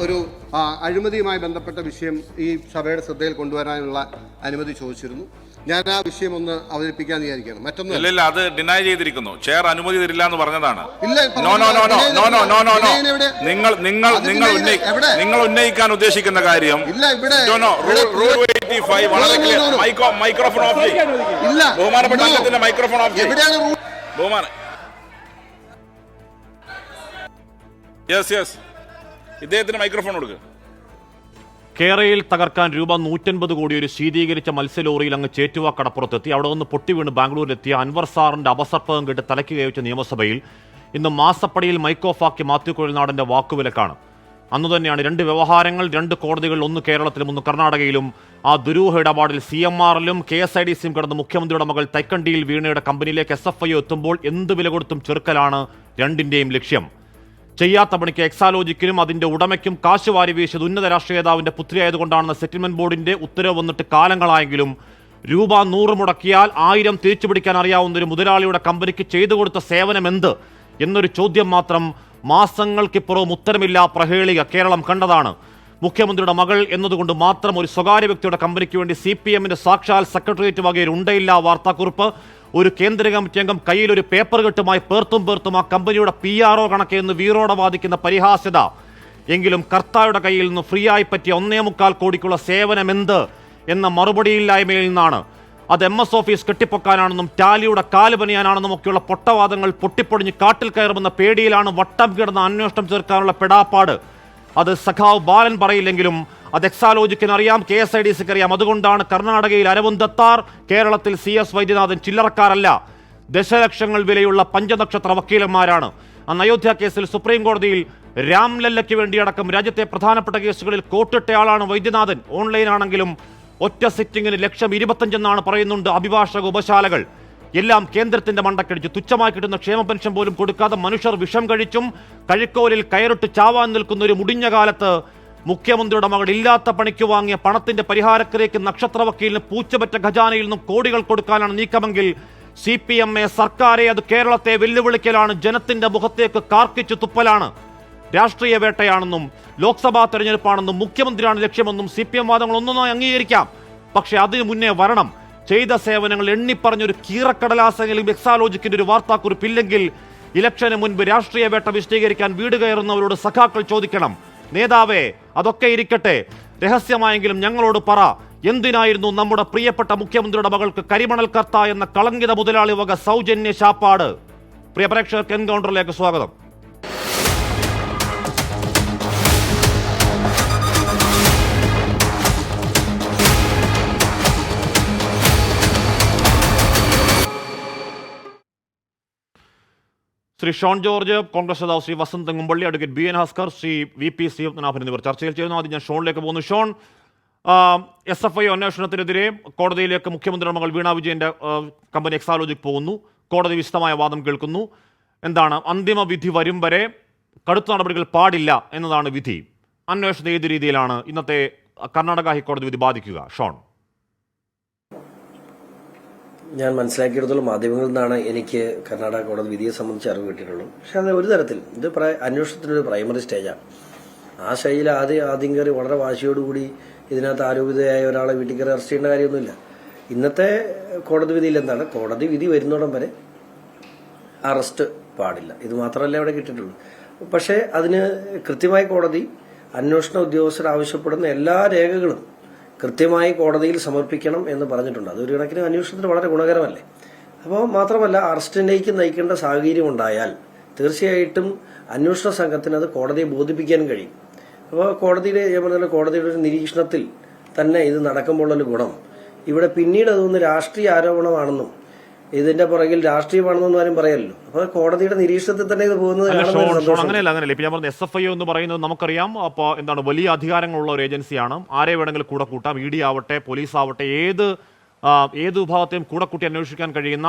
ഒരു അഴിമതിയുമായി ബന്ധപ്പെട്ട വിഷയം ഈ സഭയുടെ ശ്രദ്ധയിൽ കൊണ്ടുവരാനുള്ള അനുമതി ചോദിച്ചിരുന്നു. ഞാൻ ആ വിഷയം ഒന്ന് അവതരിപ്പിക്കാൻ വിചാരിക്കണം. മറ്റൊന്നും ഇല്ല, അത് ഡിനൈ ചെയ്തിരിക്കുന്നു. ചെയർ അനുമതി തരില്ല എന്ന് പറഞ്ഞതാണ്. നിങ്ങൾ ഉന്നയിക്കാൻ ഉദ്ദേശിക്കുന്ന കാര്യം മൈക്രോഫോൺ ഓഫ് ചെയ്യും. ബഹുമാനപ്പെട്ട അംഗത്തിന്റെ മൈക്രോഫോൺ ഓഫ് ചെയ്യും. ഇദ്ദേഹത്തിന് മൈക്രോഫോൺ കൊടുക്കുക. കേരളയിൽ തകർക്കാൻ രൂപ 150 കോടി ഒരു ശീതീകരിച്ച മത്സ്യലോറിയിൽ അങ്ങ് ചേറ്റുവ കടപ്പുറത്തെത്തി അവിടെ നിന്ന് പൊട്ടി വീണ് ബാംഗ്ലൂരിലെത്തിയ അൻവർ സാറിന്റെ അപസർപ്പകം കേട്ട് തലയ്ക്ക് കയച്ച നിയമസഭയിൽ ഇന്ന് മാസപ്പടിയിൽ മൈക്ക് ഓഫാക്കി മാത്യു കുഴൽനാടന്റെ വാക്കുവിലക്കാണ്. അന്നു തന്നെയാണ് 2 വ്യവഹാരങ്ങൾ, 2 കോടതികൾ, ഒന്ന് കേരളത്തിലും ഒന്ന് കർണാടകയിലും. ആ ദുരൂഹ ഇടപാടിൽ CMRലും KSIDCയും കിടന്ന് മുഖ്യമന്ത്രിയുടെ മകൾ തൈക്കണ്ടിയിൽ വീണയുടെ കമ്പനിയിലേക്ക് SFIO എത്തുമ്പോൾ എന്ത് വില കൊടുത്തും ചെറുക്കലാണ് രണ്ടിന്റെയും ലക്ഷ്യം. ചെയ്യാത്ത പണിക്ക് എക്സാലോജിക്കിനും അതിന്റെ ഉടമയ്ക്കും കാശ് വാരി വീശിയത് ഉന്നത രാഷ്ട്രീയ നേതാവിന്റെ പുത്രിയായതുകൊണ്ടാണെന്ന് സെറ്റിൽമെന്റ് ബോർഡിന്റെ ഉത്തരവ് വന്നിട്ട് കാലങ്ങളായെങ്കിലും രൂപ 100 മുടക്കിയാൽ 1000 തിരിച്ചുപിടിക്കാൻ അറിയാവുന്ന ഒരു മുതലാളിയുടെ കമ്പനിക്ക് ചെയ്തു കൊടുത്ത സേവനം എന്ത് എന്നൊരു ചോദ്യം മാത്രം മാസങ്ങൾക്കിപ്പുറവും ഉത്തരമില്ല പ്രഹേളിക കേരളം കണ്ടതാണ്. മുഖ്യമന്ത്രിയുടെ മകൾ എന്നതുകൊണ്ട് മാത്രം ഒരു സ്വകാര്യ വ്യക്തിയുടെ കമ്പനിക്ക് വേണ്ടി CPMന്റെ സാക്ഷാൽ സെക്രട്ടേറിയറ്റ് വകയിൽ ഉണ്ടയില്ല വാർത്താക്കുറിപ്പ്. ഒരു കേന്ദ്ര കമ്മിറ്റി അംഗം കയ്യിൽ ഒരു പേപ്പർ കെട്ടുമായി പേർത്തും ആ കമ്പനിയുടെ PRO കണക്കെന്ന് വീറോടെ വാദിക്കുന്ന പരിഹാസ്യത. എങ്കിലും കർത്തായുടെ കയ്യിൽ നിന്ന് ഫ്രീ ആയി പറ്റിയ 1.25 കോടിക്കുള്ള സേവനമെന്ത് എന്ന മറുപടിയില്ലായ്മയിൽ നിന്നാണ്. അത് MS ഓഫീസ് കെട്ടിപ്പൊക്കാനാണെന്നും ടാലിയുടെ കാല് പണിയാനാണെന്നും ഒക്കെയുള്ള പൊട്ടവാദങ്ങൾ പൊട്ടിപ്പൊടിഞ്ഞ് കാട്ടിൽ കയറുമെന്ന പേടിയിലാണ് വട്ടം കിടന്ന അന്വേഷണം ചേർക്കാനുള്ള പെടാപ്പാട്. അത് സഖാവ് ബാലൻ പറയില്ലെങ്കിലും അത് എക്സാലോജിക്കിന് അറിയാം, KSIDCക്ക് അറിയാം. അതുകൊണ്ടാണ് കർണാടകയിൽ അരവിന്ദ് ദത്താർ, കേരളത്തിൽ CS വൈദ്യനാഥൻ ചില്ലറക്കാരല്ല. ദശലക്ഷങ്ങൾ വിലയുള്ള പഞ്ചനക്ഷത്ര വക്കീലന്മാരാണ്. അന്ന് അയോധ്യ കേസിൽ സുപ്രീം കോടതിയിൽ രാംലല്ലയ്ക്ക് വേണ്ടിയടക്കം രാജ്യത്തെ പ്രധാനപ്പെട്ട കേസുകളിൽ കോട്ടിട്ടയാളാണ് വൈദ്യനാഥൻ. ഓൺലൈനാണെങ്കിലും ഒറ്റ സിറ്റിംഗിന് 1,25,000 എന്നാണ് പറയുന്നുണ്ട് അഭിഭാഷക ഉപശാലകൾ. എല്ലാം കേന്ദ്രത്തിന്റെ മണ്ടക്കടിച്ച് തുച്ഛമായി കിട്ടുന്ന ക്ഷേമ പെൻഷൻ പോലും കൊടുക്കാതെ മനുഷ്യർ വിഷം കഴിച്ചും കഴുക്കോലിൽ കയറിട്ട് ചാവാൻ നിൽക്കുന്ന ഒരു മുടിഞ്ഞ കാലത്ത് മുഖ്യമന്ത്രിയുടെ മകൾ ഇല്ലാത്ത പണിക്ക് വാങ്ങിയ പണത്തിന്റെ പരിഹാരക്കരയ്ക്ക് നക്ഷത്ര വക്കീലിന് പൂച്ചപറ്റ ഖജാനയിൽ നിന്നും കോടികൾ കൊടുക്കാനാണ് നീക്കമെങ്കിൽ CPMയെ സർക്കാരെ അത് കേരളത്തെ വെല്ലുവിളിക്കലാണ്, ജനത്തിന്റെ മുഖത്തേക്ക് കാർക്കിച്ചു തുപ്പലാണ്. രാഷ്ട്രീയ വേട്ടയാണെന്നും ലോക്സഭാ തെരഞ്ഞെടുപ്പാണെന്നും മുഖ്യമന്ത്രിയാണ് ലക്ഷ്യമെന്നും CPM വാദങ്ങൾ ഒന്നൊന്നായി അംഗീകരിക്കാം. പക്ഷെ അതിനു മുന്നേ വരണം ചെയ്ത സേവനങ്ങൾ എണ്ണിപ്പറഞ്ഞൊരു കീറക്കടലാസെങ്കിലും എക്സാലോജിക്കിന്റെ ഒരു വാർത്താക്കുറിപ്പില്ലെങ്കിൽ ഇലക്ഷന് മുൻപ് രാഷ്ട്രീയ വേട്ട വിശദീകരിക്കാൻ വീട് കയറുന്നവരോട് സഖാക്കൾ ചോദിക്കണം, നേതാവേ അതൊക്കെ ഇരിക്കട്ടെ, രഹസ്യമായെങ്കിലും ഞങ്ങളോട് പറ, എന്തിനായിരുന്നു നമ്മുടെ പ്രിയപ്പെട്ട മുഖ്യമന്ത്രിയുടെ മകൾക്ക് കരിമണൽ കർത്ത എന്ന കളങ്കിത മുതലാളി വക സൗജന്യ ശാപ്പാട്? പ്രിയ പ്രേക്ഷകർക്ക് എൻകൗണ്ടറിലേക്ക് സ്വാഗതം. ശ്രീ ഷോൺ ജോർജ്, കോൺഗ്രസ് നേതാവ് Shri Vasanth Thengumpally, advocate BN Haskar, Shri VP Sreenathan എന്നിവർ ചർച്ചയിൽ ചെയ്യുന്നു. ആദ്യം ഞാൻ ഷോണിലേക്ക് പോകുന്നു. ഷോൺ, SFIO അന്വേഷണത്തിനെതിരെ കോടതിയിലേക്ക് മുഖ്യമന്ത്രിയുടെ മകൾ വീണ വിജയന്റെ കമ്പനി എക്സാലോജിക് പോകുന്നു. കോടതി വിശദമായ വാദം കേൾക്കുന്നു. എന്താണ് അന്തിമ വിധി വരും വരെ കടുത്ത നടപടികൾ പാടില്ല എന്നതാണ് വിധി. അന്വേഷണം ഏത് രീതിയിലാണ് ഇന്നത്തെ കർണാടക ഹൈക്കോടതി വിധി ബാധിക്കുക? ഷോൺ, ഞാൻ മനസ്സിലാക്കിയെടുത്തോളം മാധ്യമങ്ങളിൽ നിന്നാണ് എനിക്ക് കർണാടക കോടതി വിധിയെ സംബന്ധിച്ച് അറിവ് കിട്ടിയിട്ടുള്ളൂ. പക്ഷെ അത് ഒരു തരത്തിൽ ഇത് അന്വേഷണത്തിനൊരു പ്രൈമറി സ്റ്റേജാണ്. ആ സ്റ്റേജിൽ ആദ്യം കയറി വളരെ വാശിയോടുകൂടി ഇതിനകത്ത് ആരോപിതയായ ഒരാളെ വീട്ടിൽ കയറി അറസ്റ്റ് ചെയ്യേണ്ട കാര്യമൊന്നുമില്ല. ഇന്നത്തെ കോടതി വിധിയിൽ എന്താണ്, കോടതി വിധി വരുന്നോടം വരെ അറസ്റ്റ് പാടില്ല. ഇത് മാത്രമല്ല അവിടെ കിട്ടിയിട്ടുള്ളൂ. പക്ഷേ അതിന് കൃത്യമായി കോടതി അന്വേഷണ ഉദ്യോഗസ്ഥർ ആവശ്യപ്പെടുന്ന എല്ലാ രേഖകളും കൃത്യമായി കോടതിയിൽ സമർപ്പിക്കണം എന്ന് പറഞ്ഞിട്ടുണ്ട്. അതൊരു കണക്കിന് അന്വേഷണത്തിന് വളരെ ഗുണകരമല്ലേ. അപ്പോൾ മാത്രമല്ല, അറസ്റ്റിലേക്ക് നയിക്കേണ്ട സാഹചര്യം ഉണ്ടായാൽ തീർച്ചയായിട്ടും അന്വേഷണ സംഘത്തിന് അത് കോടതിയെ ബോധിപ്പിക്കാനും കഴിയും. അപ്പോൾ കോടതിയുടെ ഒരു നിരീക്ഷണത്തിൽ തന്നെ ഇത് നടക്കുമ്പോഴുള്ള ഗുണം, ഇവിടെ പിന്നീട് അതൊന്ന് രാഷ്ട്രീയ ആരോപണമാണെന്നും ഇതിന്റെ പുറകിൽ രാഷ്ട്രീയമാണെന്നും ആരും പറയല്ലോ. അപ്പൊ കോടതിയുടെ നിരീക്ഷണത്തിൽ തന്നെ ഇത് പോകുന്നത് അങ്ങനെയല്ല. ഇപ്പൊ ഞാൻ പറഞ്ഞ SFIO എന്ന് പറയുന്നത് നമുക്കറിയാം, അപ്പോൾ എന്താണ് വലിയ അധികാരങ്ങളുള്ള ഒരു ഏജൻസിയാണ്. ആരെ വേണമെങ്കിലും കൂടെ കൂട്ടാം. ED ആവട്ടെ, പോലീസ് ആവട്ടെ, ഏത് വിഭാഗത്തെയും കൂടെ കൂട്ടി അന്വേഷിക്കാൻ കഴിയുന്ന,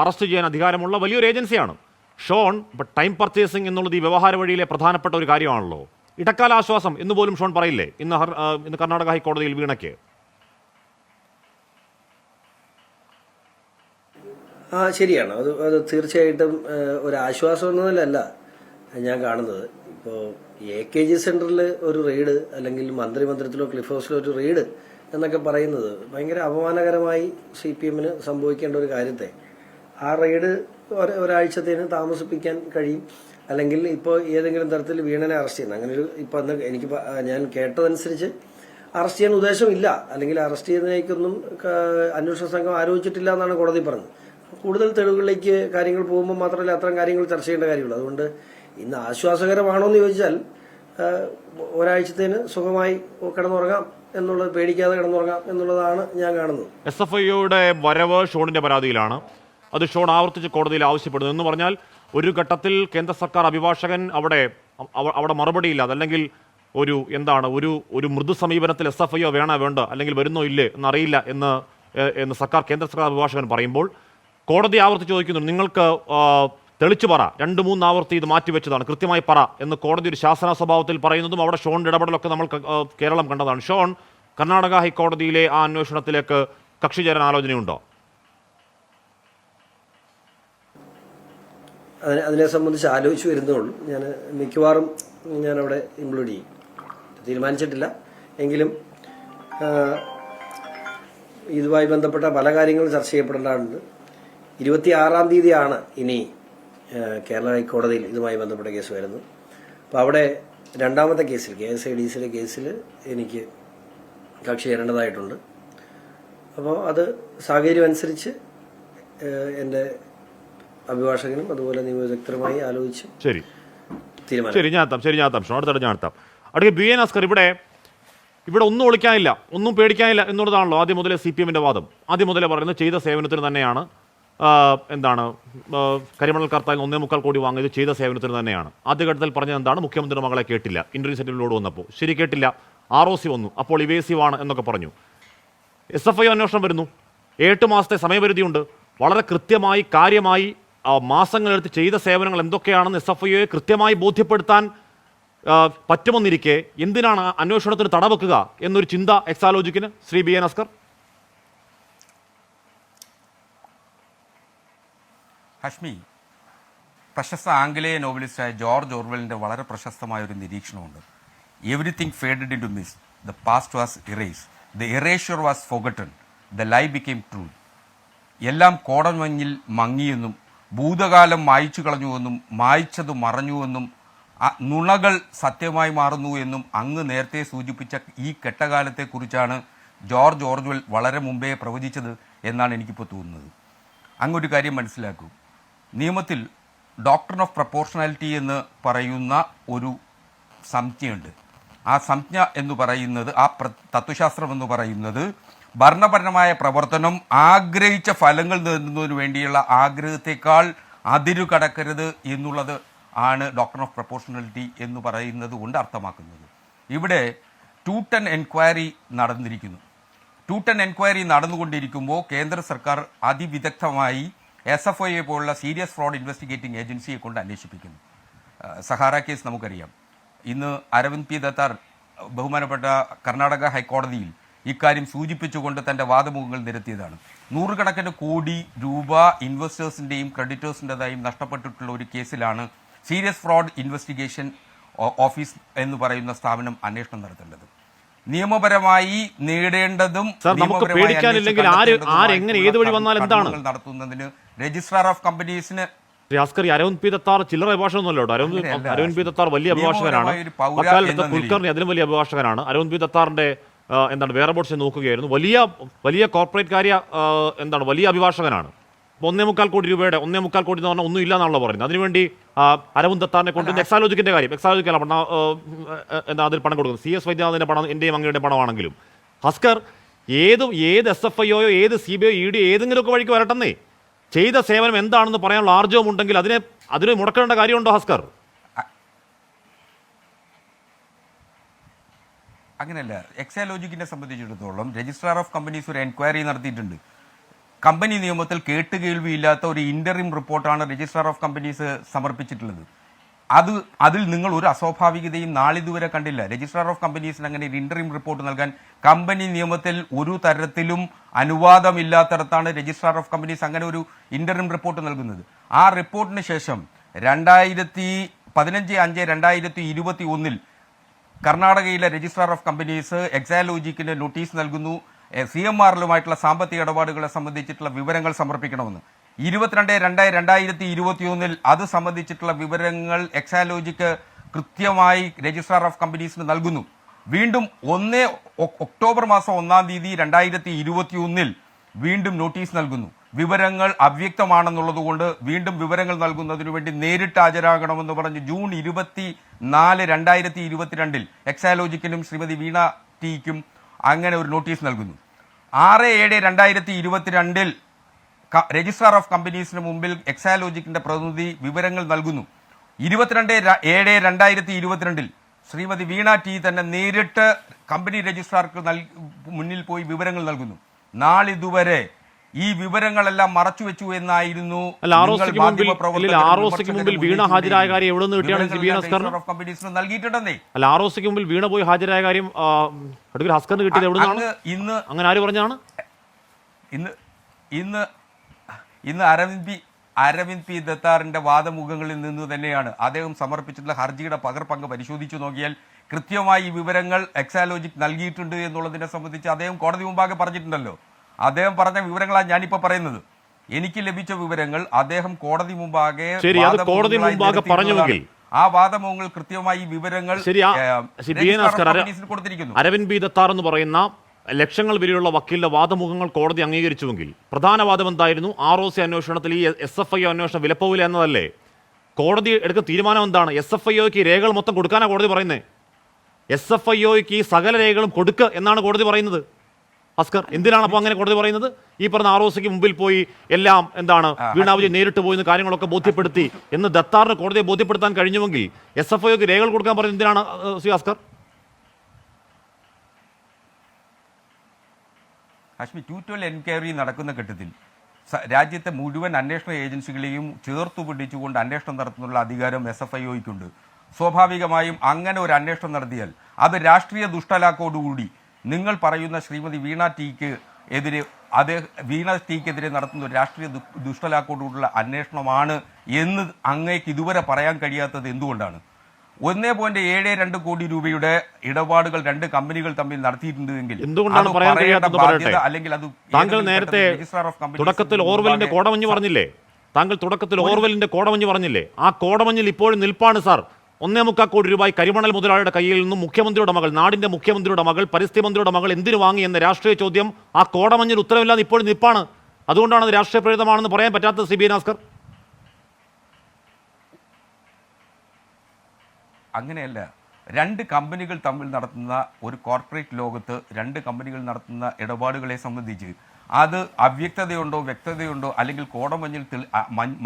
അറസ്റ്റ് ചെയ്യാൻ അധികാരമുള്ള വലിയൊരു ഏജൻസിയാണ്. ഷോൺ, ഇപ്പൊ ടൈം പർച്ചേസിംഗ് എന്നുള്ളത് ഈ വ്യവഹാര വഴിയിലെ പ്രധാനപ്പെട്ട ഒരു കാര്യമാണല്ലോ. ഇടക്കാല ആശ്വാസം എന്ന് പോലും ഷോൺ പറയില്ലേ ഇന്ന് കർണാടക ഹൈക്കോടതിയിൽ വീണയ്ക്ക്? ശരിയാണ്. അത് തീർച്ചയായിട്ടും ഒരു ആശ്വാസം എന്നതിലല്ല ഞാൻ കാണുന്നത്. ഇപ്പോൾ AKG സെന്ററിൽ ഒരു റെയ്ഡ് അല്ലെങ്കിൽ മന്ത്രിമന്ദിരത്തിലോ ക്ലിഫ് ഹൗസിലോ ഒരു റെയ്ഡ് എന്നൊക്കെ പറയുന്നത് ഭയങ്കര അപമാനകരമായി CPM-ന് സംഭവിക്കേണ്ട ഒരു കാര്യത്തെ ആ റെയ്ഡ് ഒരാഴ്ചത്തേന് താമസിപ്പിക്കാൻ കഴിയും. അല്ലെങ്കിൽ ഇപ്പോൾ ഏതെങ്കിലും തരത്തിൽ വീണനെ അറസ്റ്റ് ചെയ്യുന്നത് അങ്ങനെ ഒരു ഇപ്പൊ അന്ന് എനിക്ക് ഞാൻ കേട്ടതനുസരിച്ച് അറസ്റ്റ് ചെയ്യാൻ ഉദ്ദേശമില്ല, അല്ലെങ്കിൽ അറസ്റ്റ് ചെയ്യുന്നതിലേക്കൊന്നും അന്വേഷണ സംഘം ആലോചിച്ചിട്ടില്ല എന്നാണ് കോടതി പറഞ്ഞത്. കൂടുതൽ തെളിവുകളിലേക്ക് കാര്യങ്ങൾ പോകുമ്പോൾ മാത്രമല്ല അത്തരം കാര്യങ്ങൾ ചർച്ച ചെയ്യേണ്ട കാര്യമുള്ളൂ. അതുകൊണ്ട് ഇന്ന് ആശ്വാസകരമാണോ എന്ന് ചോദിച്ചാൽ ഒരാഴ്ചത്തേന് സുഖമായി കിടന്നുറങ്ങാം എന്നുള്ളത്, പേടിക്കാതെ കിടന്നുറങ്ങാം എന്നുള്ളതാണ് ഞാൻ കാണുന്നത്. SFIയുടെ വരവ് ഷോണിന്റെ പരാതിയിലാണ്. അത് ഷോൺ ആവർത്തിച്ച് കോടതിയിൽ ആവശ്യപ്പെടുന്നു എന്ന് പറഞ്ഞാൽ ഒരു ഘട്ടത്തിൽ കേന്ദ്ര സർക്കാർ അഭിഭാഷകൻ അവിടെ മറുപടിയില്ല, അതല്ലെങ്കിൽ ഒരു മൃദു സമീപനത്തിൽ SFIO വേണ്ട അല്ലെങ്കിൽ വരുന്നോ ഇല്ലേ എന്നറിയില്ല എന്ന് കേന്ദ്ര സർക്കാർ അഭിഭാഷകൻ പറയുമ്പോൾ കോടതി ആവർത്തിച്ച് ചോദിക്കുന്നു, നിങ്ങൾക്ക് തെളിച്ചു പറ, 2-3 ആവർത്തി ഇത് മാറ്റിവെച്ചതാണ്, കൃത്യമായി പറ എന്ന് കോടതി ഒരു ശാസന സ്വഭാവത്തിൽ പറയുന്നതും അവിടെ ഷോണിന്റെ ഇടപെടലൊക്കെ നമ്മൾ കേരളം കണ്ടതാണ്. ഷോൺ, കർണാടക ഹൈക്കോടതിയിലെ ആ അന്വേഷണത്തിലേക്ക് കക്ഷി ചേരാൻ ആലോചനയുണ്ടോ? അതിനെ സംബന്ധിച്ച് ആലോചിച്ച് വരുന്നുള്ളൂ. ഞാൻ മിക്കവാറും ഞാനവിടെ ഇൻക്ലൂഡ് ചെയ്യും. തീരുമാനിച്ചിട്ടില്ല എങ്കിലും ഇതുമായി ബന്ധപ്പെട്ട പല കാര്യങ്ങളും ചർച്ച ചെയ്യപ്പെടേണ്ടതുണ്ട്. 26-ാം തീയതിയാണ് ഇനി കേരള ഹൈക്കോടതിയിൽ ഇതുമായി ബന്ധപ്പെട്ട കേസ് വരുന്നത്. അപ്പോൾ അവിടെ രണ്ടാമത്തെ കേസിൽ KSIDCയിലെ കേസിൽ എനിക്ക് കക്ഷി ചേരേണ്ടതായിട്ടുണ്ട്. അപ്പോൾ അത് സാഹചര്യം അനുസരിച്ച് എൻ്റെ അഭിഭാഷകനും അതുപോലെ നിയമവിദഗ്ധരുമായി ആലോചിച്ച് തീരുമാനം. അടുത്ത BN അസ്കർ, ഇവിടെ ഒന്നും ഒളിക്കാനില്ല, ഒന്നും പേടിക്കാനില്ല എന്നുള്ളതാണല്ലോ ആദ്യം മുതലേ CPM-ന്റെ വാദം. ആദ്യം മുതലേ പറയുന്നത് ചെയ്ത സേവനത്തിന് തന്നെയാണ്. കരിമണൽ കർത്താൽ 1.25 കോടി വാങ്ങിയത് ചെയ്ത സേവനത്തിന് തന്നെയാണ്. ആദ്യഘട്ടത്തിൽ പറഞ്ഞത് എന്താണ്? മുഖ്യമന്ത്രിയുടെ മകളെ കേട്ടില്ല, ഇന്റർവ്യൂ സെറ്റിലോട് വന്നപ്പോൾ ശരി കേട്ടില്ല, ROC വന്നു, അപ്പോൾ ഇവേസീവാണ് എന്നൊക്കെ പറഞ്ഞു. SFIO അന്വേഷണം വരുന്നു, 8 മാസത്തെ സമയപരിധിയുണ്ട്. വളരെ കൃത്യമായി കാര്യമായി മാസങ്ങളെടുത്ത് ചെയ്ത സേവനങ്ങൾ എന്തൊക്കെയാണെന്ന് SFIOയെ കൃത്യമായി ബോധ്യപ്പെടുത്താൻ പറ്റുമെന്നിരിക്കെ എന്തിനാണ് അന്വേഷണത്തിന് തടവെക്കുക എന്നൊരു ചിന്ത എക്സാലോജിക്കിന്? ശ്രീ BN അസ്കർ. ഹഷ്മി, പ്രശസ്ത ആംഗലേയ നോവലിസ്റ്റായ ജോർജ് ഓർവെലിന്റെ വളരെ പ്രശസ്തമായ ഒരു നിരീക്ഷണമുണ്ട്. Everything faded into mist, the past was erased, the erasure was forgotten, the lie became true. എല്ലാം കോടമഞ്ഞിൽ മങ്ങിയെന്നും ഭൂതകാലം മായ്ച്ചു കളഞ്ഞുവെന്നും മായ്ച്ചത് മറഞ്ഞുവെന്നും നുണകൾ സത്യമായി മാറുന്നു എന്നും അങ്ങ് നേരത്തെ സൂചിപ്പിച്ച ഈ കെട്ടകാലത്തെക്കുറിച്ചാണ് ജോർജ് ഓർവെൽ വളരെ മുമ്പേ പ്രവചിച്ചത് എന്നാണ് എനിക്കിപ്പോൾ തോന്നുന്നത്. അങ്ങൊരു കാര്യം മനസ്സിലാക്കൂ, നിയമത്തിൽ ഡോക്ട്രിൻ ഓഫ് പ്രപ്പോർഷണാലിറ്റി എന്ന് പറയുന്ന ഒരു സംജ്ഞയുണ്ട്. ആ സംജ്ഞ എന്ന് പറയുന്നത്, ആ തത്വശാസ്ത്രം എന്ന് പറയുന്നത്, ഭരണപരമായ പ്രവർത്തനം ആഗ്രഹിച്ച ഫലങ്ങൾ നേടുന്നതിന് വേണ്ടിയുള്ള ആഗ്രഹത്തെക്കാൾ അതിരു കടക്കരുത് എന്നുള്ളത് ആണ് ഡോക്ട്രിൻ ഓഫ് പ്രപ്പോർഷണാലിറ്റി എന്ന് പറയുന്നത് കൊണ്ട് അർത്ഥമാക്കുന്നത്. ഇവിടെ ടൂട്ടൻ എൻക്വയറി നടന്നിരിക്കുന്നു. ടൂട്ടൻ എൻക്വയറി നടന്നുകൊണ്ടിരിക്കുമ്പോൾ കേന്ദ്ര സർക്കാർ അതിവിദഗ്ധമായി SFIO പോലുള്ള സീരിയസ് ഫ്രോഡ് ഇൻവെസ്റ്റിഗേറ്റിംഗ് ഏജൻസിയെ കൊണ്ട് അന്വേഷിപ്പിക്കുന്നു. സഹാറ കേസ് നമുക്കറിയാം. ഇന്ന് അരവിന്ദ് P. ദത്താർ ബഹുമാനപ്പെട്ട കർണാടക ഹൈക്കോടതിയിൽ ഇക്കാര്യം സൂചിപ്പിച്ചുകൊണ്ട് തന്റെ വാദമുഖങ്ങൾ നിരത്തിയതാണ്. 100 കണക്കിന് കോടി രൂപ ഇൻവെസ്റ്റേഴ്സിന്റെയും ക്രെഡിറ്റേഴ്സിൻ്റെതായും നഷ്ടപ്പെട്ടിട്ടുള്ള ഒരു കേസിലാണ് സീരിയസ് ഫ്രോഡ് ഇൻവെസ്റ്റിഗേഷൻ ഓഫീസ് എന്ന് പറയുന്ന സ്ഥാപനം അന്വേഷണം നടത്തേണ്ടത്. നിയമപരമായി നേടേണ്ടതും നടത്തുന്നതിന് registrar of കമ്പനീസിന് Aravind P. Dattar ചില്ലറ അഭിഭാഷകനല്ലോ. അരവിന്ദ് P. ദത്താർ വലിയ അഭിഭാഷകനാണ്, കുൽക്കർണി അതിലും വലിയ അഭിഭാഷകനാണ്. അരവിന്ദ് P. ദത്താറിന്റെ വേറബോട്ട്സ് നോക്കുകയായിരുന്നു. വലിയ കോർപ്പറേറ്റ് കാര്യ വലിയ അഭിഭാഷകനാണ്. 1.25 കോടി രൂപയുടെ 1.25 കോടി എന്ന് പറഞ്ഞാൽ ഒന്നും ഇല്ല എന്നാണല്ലോ പറയുന്നത്. അതിനുവേണ്ടി അരവിന്ദ് ദത്താറിനെ കൊണ്ട് എക്സാലോജിക്കിന്റെ കാര്യം, എക്സാലോജിക്കല്ല അതിൽ പണം കൊടുക്കുന്നത്, CS വൈദ്യനാഥിന്റെ പണം എന്റെയും അങ്ങയുടെ പണമാണെങ്കിലും. ഹസ്കർ, ഏത് SFIO ഏത് CBI ED ഏതെങ്കിലുമൊക്കെ വഴിക്ക് വരട്ടെന്നേ, ചെയ്ത സേവനം എന്താണെന്ന് പറയാനുള്ള ആർജവം ഉണ്ടെങ്കിൽ അതിനെ മുടക്കേണ്ട കാര്യമുണ്ടോ ഹസ്കർ? അങ്ങനെയല്ല. എക്സാലോജിക്കിനെ സംബന്ധിച്ചിടത്തോളം രജിസ്ട്രാർ ഓഫ് കമ്പനീസ് ഒരു എൻക്വയറി നടത്തിയിട്ടുണ്ട്. കമ്പനി നിയമത്തിൽ കേട്ടുകേൾവിയില്ലാത്ത ഒരു ഇന്ററിം റിപ്പോർട്ടാണ് രജിസ്ട്രാർ ഓഫ് കമ്പനീസ് സമർപ്പിച്ചിട്ടുള്ളത്. അതിൽ നിങ്ങൾ ഒരു അസ്വാഭാവികതയും നാളിതുവരെ കണ്ടില്ല. രജിസ്ട്രാർ ഓഫ് കമ്പനീസിന് അങ്ങനെ ഒരു ഇന്ററിം റിപ്പോർട്ട് നൽകാൻ കമ്പനി നിയമത്തിൽ ഒരു തരത്തിലും അനുവാദമില്ലാത്തടത്താണ് രജിസ്ട്രാർ ഓഫ് കമ്പനീസ് അങ്ങനെ ഒരു ഇന്ററിം റിപ്പോർട്ട് നൽകുന്നത്. ആ റിപ്പോർട്ടിന് ശേഷം 15/5/2021 കർണാടകയിലെ രജിസ്ട്രാർ ഓഫ് കമ്പനീസ് എക്സാലോജിക്കിന് നോട്ടീസ് നൽകുന്നു. CMRലുമായിട്ടുള്ള സാമ്പത്തിക ഇടപാടുകളെ സംബന്ധിച്ചിട്ടുള്ള വിവരങ്ങൾ സമർപ്പിക്കണമെന്ന്. 22/2/2021 അത് സംബന്ധിച്ചിട്ടുള്ള വിവരങ്ങൾ എക്സാലോജിക്ക് കൃത്യമായി രജിസ്ട്രാർ ഓഫ് കമ്പനീസിന് നൽകുന്നു. വീണ്ടും ഒക്ടോബർ മാസം 1 തീയതി 2021 വീണ്ടും നോട്ടീസ് നൽകുന്നു. വിവരങ്ങൾ അവ്യക്തമാണെന്നുള്ളതുകൊണ്ട് വീണ്ടും വിവരങ്ങൾ നൽകുന്നതിനു വേണ്ടി നേരിട്ട് ഹാജരാകണമെന്ന് പറഞ്ഞ് ജൂൺ 24, 2022 എക്സാലോജിക്കിനും ശ്രീമതി വീണ ടിക്കും അങ്ങനെ ഒരു നോട്ടീസ് നൽകുന്നു. 6/7/2022 രജിസ്ട്രാർ ഓഫ് കമ്പനീസിന് മുമ്പിൽ എക്സാലോജിക്കിന്റെ പ്രതിനിധി വിവരങ്ങൾ നൽകുന്നു. 22/7/2022 ശ്രീമതി വീണ ടി തന്നെ നേരിട്ട് കമ്പനി രജിസ്ട്രാർക്ക് മുന്നിൽ പോയി വിവരങ്ങൾ നൽകുന്നു. നാളിതുവരെ ഈ വിവരങ്ങളെല്ലാം മറച്ചുവെച്ചു എന്നായിരുന്നു വീണ ഹാജരായ കാര്യം എവിടെ നിന്ന് കിട്ടിയാണ് നൽകിയിട്ടുണ്ടെന്നേ. അല്ല, ROCക്ക് മുമ്പിൽ വീണ പോയി ഹാജരായ കാര്യം ഹസ്കറിന് കിട്ടിയത് എവിടെ നിന്നാണ്? ഇന്ന് അങ്ങനെ ആര് പറഞ്ഞാണ്? ഇന്ന് അരവിന്ദ് പി ദത്താറിന്റെ വാദമുഖങ്ങളിൽ നിന്ന് തന്നെയാണ്. അദ്ദേഹം സമർപ്പിച്ചിട്ടുള്ള ഹർജിയുടെ പകർപ്പങ്ങ് പരിശോധിച്ചു നോക്കിയാൽ കൃത്യമായി ഈ വിവരങ്ങൾ എക്സാലോജിക് നൽകിയിട്ടുണ്ട് എന്നുള്ളതിനെ സംബന്ധിച്ച് അദ്ദേഹം കോടതി മുമ്പാകെ പറഞ്ഞിട്ടുണ്ടല്ലോ. അദ്ദേഹം പറഞ്ഞ വിവരങ്ങളാണ് ഞാനിപ്പോ പറയുന്നത്. എനിക്ക് ലഭിച്ച വിവരങ്ങൾ അദ്ദേഹം കോടതി മുമ്പാകെ പറഞ്ഞുവെങ്കിൽ ആ വാദമുഖങ്ങൾ കൃത്യമായി വിവരങ്ങൾ കൊടുത്തിരിക്കുന്നു. അരവിന്ദ് പി ദത്താർ എന്ന് പറയുന്ന ലക്ഷങ്ങൾ വിലയുള്ള വക്കീലിന്റെ വാദമുഖങ്ങൾ കോടതി അംഗീകരിച്ചുവെങ്കിൽ പ്രധാന വാദം എന്തായിരുന്നു? ROC അന്വേഷണത്തിൽ ഈ SFIO അന്വേഷണം വിലപ്പോവില്ല എന്നതല്ലേ? കോടതി എടുക്കുന്ന തീരുമാനം എന്താണ്? SFIOയ്ക്ക് രേഖകൾ മൊത്തം കൊടുക്കാനാണ് കോടതി പറയുന്നത്. SFIOയ്ക്ക് ഈ സകല രേഖകളും കൊടുക്കുക എന്നാണ് കോടതി പറയുന്നത്. അസ്കർ, എന്തിനാണ് അപ്പോൾ അങ്ങനെ കോടതി പറയുന്നത്? ഈ പറഞ്ഞ ROCക്ക് മുമ്പിൽ പോയി എല്ലാം എന്താണ് വീണ വിജയൻ നേരിട്ട് പോയി കാര്യങ്ങളൊക്കെ ബോധ്യപ്പെടുത്തി എന്ന് ദത്താറിന് കോടതിയെ ബോധ്യപ്പെടുത്താൻ കഴിഞ്ഞുവെങ്കിൽ SFIOയ്ക്ക് രേഖകൾ കൊടുക്കാൻ പറയുന്നത് എന്തിനാണ് ശ്രീ അസ്കർ? ഹാഷ്മി, 212 എൻക്വയറി നടക്കുന്ന ഘട്ടത്തിൽ രാജ്യത്തെ മുഴുവൻ അന്വേഷണ ഏജൻസികളെയും ചേർത്തുപിടിച്ചുകൊണ്ട് അന്വേഷണം നടത്തുന്നുള്ള അധികാരം SFIOയ്ക്കുണ്ട്. സ്വാഭാവികമായും അങ്ങനെ ഒരു അന്വേഷണം നടത്തിയാൽ അത് രാഷ്ട്രീയ ദുഷ്ടലാക്കോടുകൂടി നിങ്ങൾ പറയുന്ന ശ്രീമതി വീണ ടിക്കെതിരെ നടത്തുന്ന ഒരു രാഷ്ട്രീയ ദുഷ്ടലാക്കോടുകൂടിയുള്ള അന്വേഷണമാണ് എന്ന് അങ്ങേക്ക് ഇതുവരെ പറയാൻ കഴിയാത്തത് എന്തുകൊണ്ടാണ്? 1.72 കോടി രൂപയുടെ ഇടപാടുകൾ 2 കമ്പനികൾ തമ്മിൽ നടത്തിയിട്ടുണ്ടെങ്കിൽ എന്തുകൊണ്ടാണ് പറയാൻ കഴിയാത്തത് പറയട്ടെ. താങ്കൾ നേരത്തെ തുടക്കത്തിൽ ഓർവെലിന്റെ കോടമഞ്ഞ് പറഞ്ഞില്ലേ? ആ കോടമഞ്ഞിൽ ഇപ്പോഴും നിൽപ്പാണ് സാർ. 1.25 കോടി രൂപ കരിമണൽ മുതലാളിയുടെ കയ്യിൽ നിന്നും മുഖ്യമന്ത്രിയുടെ മകൾ, നാടിന്റെ മുഖ്യമന്ത്രിയുടെ മകൾ, പരിസ്ഥിതി മന്ത്രിയുടെ മകൾ എന്തിനു വാങ്ങി എന്ന രാഷ്ട്രീയ ചോദ്യം ആ കോടമഞ്ഞിൽ ഉത്തരവില്ലാതെ ഇപ്പോഴും നിൽപ്പാണ്. അതുകൊണ്ടാണ് അത് രാഷ്ട്രീയ പ്രേരിതമാണെന്ന് പറയാൻ പറ്റാത്തത്. CBI ഭാസ്കർ, അങ്ങനെയല്ല. 2 കമ്പനികൾ തമ്മിൽ നടത്തുന്ന ഒരു കോർപ്പറേറ്റ് ലോകത്ത് 2 കമ്പനികൾ നടത്തുന്ന ഇടപാടുകളെ സംബന്ധിച്ച് അത് അവ്യക്തതയുണ്ടോ വ്യക്തതയുണ്ടോ അല്ലെങ്കിൽ കോടമഞ്ഞിൽ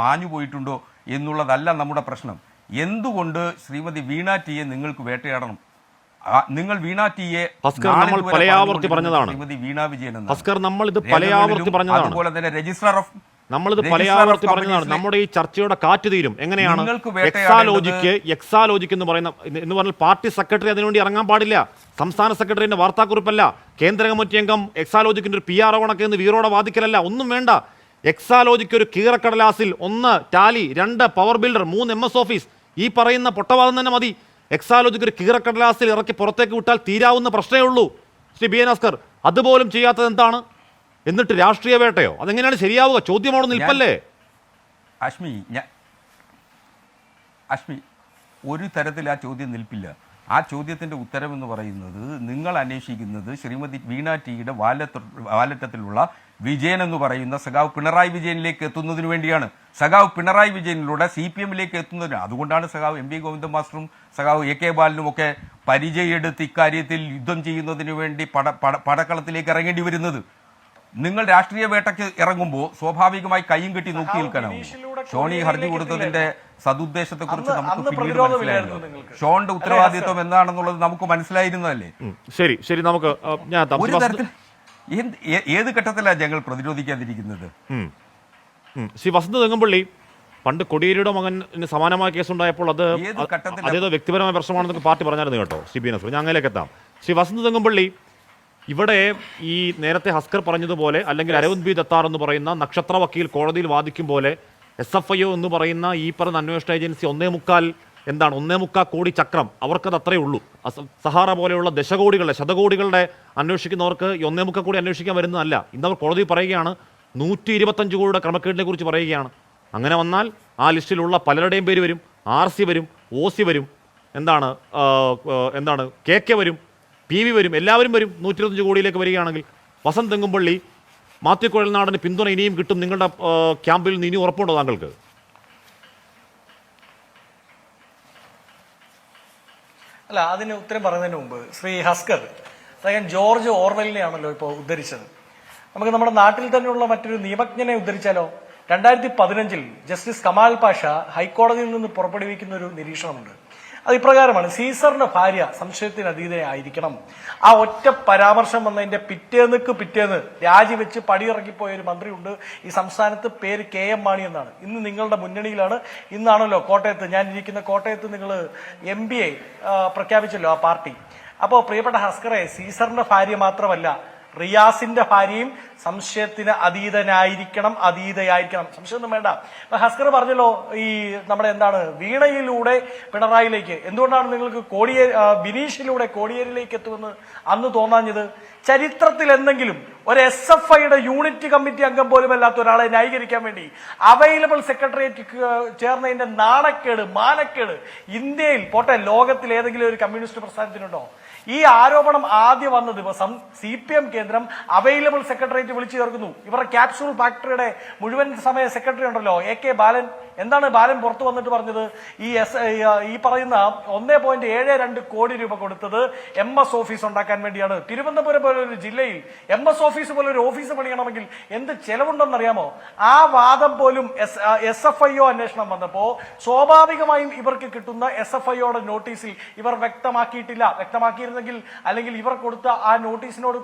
മാഞ്ഞു പോയിട്ടുണ്ടോ എന്നുള്ളതല്ല നമ്മുടെ പ്രശ്നം. എന്തുകൊണ്ട് ശ്രീമതി വീണ ടിയെ നിങ്ങൾക്ക് വേട്ടയാടണം? നിങ്ങൾ വീണ ടിയെ ശ്രീമതി വീണ വിജയൻ അതുപോലെ തന്നെ രജിസ്ട്രാർ ഓഫ് നമ്മളിത് പലയാവർത്തി പറഞ്ഞതാണ്. നമ്മുടെ ഈ ചർച്ചയുടെ കാറ്റ് തീരും എങ്ങനെയാണ്? എക്സാലോജിക് എന്ന് പറഞ്ഞാൽ പാർട്ടി സെക്രട്ടറി അതിനുവേണ്ടി ഇറങ്ങാൻ പാടില്ല. സംസ്ഥാന സെക്രട്ടറിന്റെ വാർത്താക്കുറിപ്പല്ല. കേന്ദ്ര കമ്മിറ്റി അംഗം എക്സാലോജിക്കിന്റെ ഒരു PR കണക്ക് എന്ന് വീറോടെ വാദിക്കലല്ല. ഒന്നും വേണ്ട. എക്സാലോജിക്ക് ഒരു കീറക്കടലാസിൽ 1 Tally, 2 power builder, 3 MS office, ഈ പറയുന്ന പൊട്ടവാദം തന്നെ മതി. എക്സാലോജിക്ക് ഒരു കീറക്കടലാസിൽ ഇറക്കി പുറത്തേക്ക് വിട്ടാൽ തീരാവുന്ന പ്രശ്നമേ ഉള്ളൂ. ശ്രീ BN ഭാസ്കർ, അതുപോലും ചെയ്യാത്തത് എന്താണ്? എന്നിട്ട് രാഷ്ട്രീയ വേട്ടയോ? അതെങ്ങനെയാണ് ശരിയാവുക? ചോദ്യമോടെ നിൽപ്പല്ലേ? അശ്മി, ഒരു തരത്തിൽ ആ ചോദ്യം നിൽപ്പില്ല. ആ ചോദ്യത്തിന്റെ ഉത്തരം എന്ന് പറയുന്നത് നിങ്ങൾ അന്വേഷിക്കുന്നത് ശ്രീമതി വീണ ടിയുടെ വാലറ്റത്തിലുള്ള വിജയൻ എന്ന് പറയുന്ന സഖാവ് പിണറായി വിജയനിലേക്ക് എത്തുന്നതിന് വേണ്ടിയാണ്. സഖാവ് പിണറായി വിജയനിലൂടെ CPMലേക്ക് എത്തുന്നതിന്. അതുകൊണ്ടാണ് സഖാവ് MV ഗോവിന്ദൻ മാസ്റ്ററും സഖാവ് AK ബാലനും ഒക്കെ പരിചയെടുത്ത് ഇക്കാര്യത്തിൽ യുദ്ധം ചെയ്യുന്നതിന് വേണ്ടി പടക്കളത്തിലേക്ക് ഇറങ്ങേണ്ടി വരുന്നത്. നിങ്ങൾ രാഷ്ട്രീയ വേട്ടയ്ക്ക് ഇറങ്ങുമ്പോൾ സ്വാഭാവികമായി കൈയും കെട്ടി നോക്കി നിൽക്കാനാവും. ഷോണി ഹർജി കൊടുത്തതിന്റെ സതുദ്ദേശത്തെ കുറിച്ച് നമുക്ക് പിന്നീട് മനസ്സിലായിരുന്നു. ഷോണിന്റെ ഉത്തരവാദിത്വം എന്താണെന്നുള്ളത് നമുക്ക് മനസ്സിലായിരുന്നതല്ലേ? ശരി നമുക്ക് ഒരു തരത്തിൽ ഏത് ഘട്ടത്തിലാണ് ഞങ്ങൾ പ്രതിരോധിക്കാതിരിക്കുന്നത്? ശ്രീ വസന്ത് തെങ്ങമ്പള്ളി, പണ്ട് കൊടിയേരിയുടെ മകന് സമാനമായ കേസുണ്ടായപ്പോൾ അതേതോ വ്യക്തിപരമായ പ്രശ്നമാണെന്നൊക്കെ പാർട്ടി പറഞ്ഞായിരുന്നു കേട്ടോ. CBI ഞാൻ അങ്ങനെയൊക്കെ എത്താം. ശ്രീ വസന്ത് തെങ്ങമ്പള്ളി, ഇവിടെ ഈ നേരത്തെ ഹസ്കർ പറഞ്ഞതുപോലെ അല്ലെങ്കിൽ അരവിന്ദ് പി ദത്താർ എന്ന് പറയുന്ന നക്ഷത്ര വക്കീൽ കോടതിയിൽ വാദിക്കും പോലെ SFIO എന്ന് പറയുന്ന ഈ പറഞ്ഞ അന്വേഷണ ഏജൻസി 1.25 എന്താണ് 1.25 കോടി ചക്രം അവർക്കത് അത്രയേ ഉള്ളൂ. സഹാറ പോലെയുള്ള ദശകോടികളുടെ ശതകോടികളുടെ അന്വേഷിക്കുന്നവർക്ക് ഈ 1.25 കോടി അന്വേഷിക്കാൻ വരുന്നതല്ല. ഇന്നവർ കോടതി പറയുകയാണ് 125 കോടിയുടെ ക്രമക്കേടിനെ കുറിച്ച് പറയുകയാണ്. അങ്ങനെ വന്നാൽ ആ ലിസ്റ്റിലുള്ള പലരുടെയും പേര് വരും. RC വരും, OC വരും, എന്താണ് KK വരും, PV വരും, എല്ലാവരും വരും. 125 കോടിയിലേക്ക് വരികയാണെങ്കിൽ വസന്ത് തെങ്ങുംപള്ളി, മാത്യു കുഴൽനാടന് പിന്തുണ ഇനിയും കിട്ടും നിങ്ങളുടെ ക്യാമ്പിൽ നിന്ന് ഇനി ഉറപ്പുണ്ടോ താങ്കൾക്ക്? അല്ല, അതിന് ഉത്തരം പറയുന്നതിന് മുമ്പ് ശ്രീ ഹസ്കർ ജോർജ് ഓർവെലിനെയാണല്ലോ ഇപ്പോൾ ഉദ്ധരിച്ചത്. നമുക്ക് നമ്മുടെ നാട്ടിൽ തന്നെയുള്ള മറ്റൊരു നിയമജ്ഞനെ ഉദ്ധരിച്ചാലോ? 2015 ജസ്റ്റിസ് കമാൽ പാഷ ഹൈക്കോടതിയിൽ നിന്ന് പുറപ്പെടുവിക്കുന്ന ഒരു നിരീക്ഷണമുണ്ട്. അത് ഇപ്രകാരമാണ്: സീസറിന്റെ ഭാര്യ സംശയത്തിന് അതീതയായിരിക്കണം. ആ ഒറ്റ പരാമർശം വന്നതിന്റെ പിറ്റേന്ന് രാജിവെച്ച് പടിയിറങ്ങിപ്പോയ ഒരു മന്ത്രിയുണ്ട് ഈ സംസ്ഥാനത്ത്. പേര് KM മാണി എന്നാണ്. ഇന്ന് നിങ്ങളുടെ മുന്നണിയിലാണ്. ഇന്നാണല്ലോ കോട്ടയത്ത്, ഞാൻ ഇരിക്കുന്ന കോട്ടയത്ത് നിങ്ങൾ MBA പ്രഖ്യാപിച്ചല്ലോ ആ പാർട്ടി. അപ്പോൾ പ്രിയപ്പെട്ട ഹസ്കറെ, സീസറിന്റെ ഭാര്യ മാത്രമല്ല, റിയാസിന്റെ ഭാര്യയും സംശയത്തിന് അതീതയായിരിക്കണം. സംശയമൊന്നും വേണ്ട. ഹസ്കർ പറഞ്ഞല്ലോ ഈ നമ്മുടെ വീണയിലൂടെ പിണറായിലേക്ക്, എന്തുകൊണ്ടാണ് നിങ്ങൾക്ക് ബിനീഷിലൂടെ കോടിയേരിയിലേക്ക് എത്തുമെന്ന് അന്ന് തോന്നാഞ്ഞത്? ചരിത്രത്തിൽ എന്തെങ്കിലും ഒരു SFIയുടെ യൂണിറ്റ് കമ്മിറ്റി അംഗം പോലും അല്ലാത്ത ഒരാളെ ന്യായീകരിക്കാൻ വേണ്ടി അവൈലബിൾ സെക്രട്ടേറിയറ്റ് ചേർന്നതിന്റെ മാനക്കേട് ഇന്ത്യയിൽ പോട്ടെ, ലോകത്തിൽ ഏതെങ്കിലും ഒരു കമ്മ്യൂണിസ്റ്റ് പ്രസ്ഥാനത്തിനുണ്ടോ? ഈ ആരോപണം ആദ്യം വന്ന ദിവസം CPM കേന്ദ്രം അവൈലബിൾ സെക്രട്ടേറിയറ്റ് വിളിച്ചു ചേർക്കുന്നു. ഇവരുടെ ക്യാപ്സൂൾ ഫാക്ടറിയുടെ മുഴുവൻ സമയ സെക്രട്ടറി ഉണ്ടല്ലോ, AK ബാലൻ. എന്താണ് ബാലൻ പുറത്തു വന്നിട്ട് പറഞ്ഞത്? ഈ പറയുന്ന 1.72 കോടി രൂപ കൊടുത്തത് MS ഓഫീസ് ഉണ്ടാക്കാൻ വേണ്ടിയാണ്. തിരുവനന്തപുരം പോലെ ഒരു ജില്ലയിൽ MS ഓഫീസ് പോലെ ഒരു ഓഫീസ് പണിയണമെങ്കിൽ എന്ത് ചെലവുണ്ടെന്നറിയാമോ? ആ വാദം പോലും SFIO അന്വേഷണം വന്നപ്പോ സ്വാഭാവികമായും ഇവർക്ക് കിട്ടുന്ന SFIOയുടെ നോട്ടീസിൽ ഇവർ വ്യക്തമാക്കിയിരുന്നെങ്കിൽ, അല്ലെങ്കിൽ ഇവർ കൊടുത്ത ആ നോട്ടീസിനോട്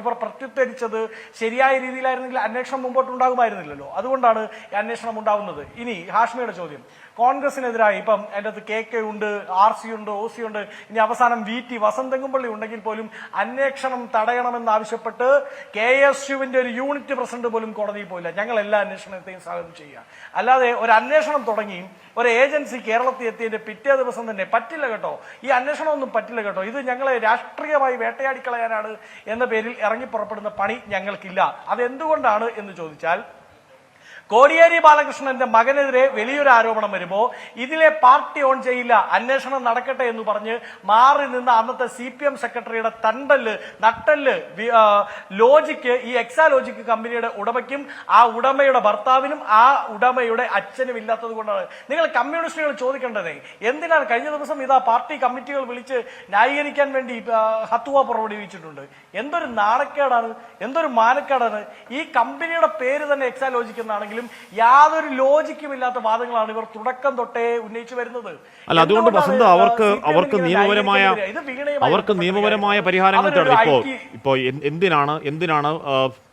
ഇവർ പ്രത്യുത്തരിച്ചത് ശരിയായ രീതിയിലായിരുന്നെങ്കിൽ അന്വേഷണം മുമ്പോട്ടുണ്ടാകുമായിരുന്നില്ലല്ലോ. അതുകൊണ്ടാണ് ഈ അന്വേഷണം ഉണ്ടാകുന്നത്. ഇനി ഹാഷ്മിയുടെ ചോദ്യം, കോൺഗ്രസിനെതിരായി ഇപ്പം അതിൻ്റെ അകത്ത് KK ഉണ്ട്, RC ഉണ്ട്, OC ഉണ്ട്, ഇനി അവസാനം VT വസന്ത് തെങ്ങുംപള്ളി ഉണ്ടെങ്കിൽ പോലും അന്വേഷണം തടയണമെന്നാവശ്യപ്പെട്ട് KSUവിന്റെ ഒരു യൂണിറ്റ് പ്രസിഡന്റ് പോലും കോടതിയിൽ പോയില്ല. ഞങ്ങൾ എല്ലാ അന്വേഷണത്തെയും സ്വാഗതം ചെയ്യുക. അല്ലാതെ ഒരു അന്വേഷണം തുടങ്ങി ഒരു ഏജൻസി കേരളത്തിൽ എത്തിയതിന്റെ പിറ്റേ ദിവസം തന്നെ പറ്റില്ല കേട്ടോ, ഈ അന്വേഷണമൊന്നും പറ്റില്ല കേട്ടോ, ഇത് ഞങ്ങളെ രാഷ്ട്രീയമായി വേട്ടയാടിക്കളയാനാണ് എന്ന പേരിൽ ഇറങ്ങി പുറപ്പെടുന്ന പണി ഞങ്ങൾക്കില്ല. അതെന്തുകൊണ്ടാണ് എന്ന് ചോദിച്ചാൽ, കോടിയേരി ബാലകൃഷ്ണന്റെ മകനെതിരെ വലിയൊരു ആരോപണം വരുമ്പോ ഇതിലെ പാർട്ടി ഓൺ ചെയ്യില്ല, അന്വേഷണം നടക്കട്ടെ എന്ന് പറഞ്ഞ് മാറി നിന്ന അന്നത്തെ CPM സെക്രട്ടറിയുടെ നട്ടല് ലോജിക്ക്, ഈ എക്സാലോജിക്ക് കമ്പനിയുടെ ഉടമയ്ക്കും ആ ഉടമയുടെ ഭർത്താവിനും ആ ഉടമയുടെ അച്ഛനും ഇല്ലാത്തത് കൊണ്ടാണ്. നിങ്ങൾ കമ്മ്യൂണിസ്റ്റുകൾ ചോദിക്കേണ്ടതേ, എന്തിനാണ് കഴിഞ്ഞ ദിവസം ഇതാ പാർട്ടി കമ്മിറ്റികൾ വിളിച്ച് ന്യായീകരിക്കാൻ വേണ്ടി ഹത്തുവ പുറപ്പെടുവിച്ചിട്ടുണ്ട്. എന്തൊരു നാണക്കേടാണ്, എന്തൊരു മാനക്കേടാണ്. ഈ കമ്പനിയുടെ പേര് തന്നെ എക്സാലോജിക്ക് എന്നാണെങ്കിൽ യാതൊരു ലോജിക്കും ഇല്ലാത്ത വാദങ്ങളാണ് ഇവർ തുടക്കം തൊട്ടേ ഉന്നയിച്ചു വരുന്നത്. അല്ല, അതുകൊണ്ട് വസന്ത് അവർക്ക് നിയമപരമായ പരിഹാരങ്ങൾ തേടണം. ഇപ്പോ എന്തിനാണ്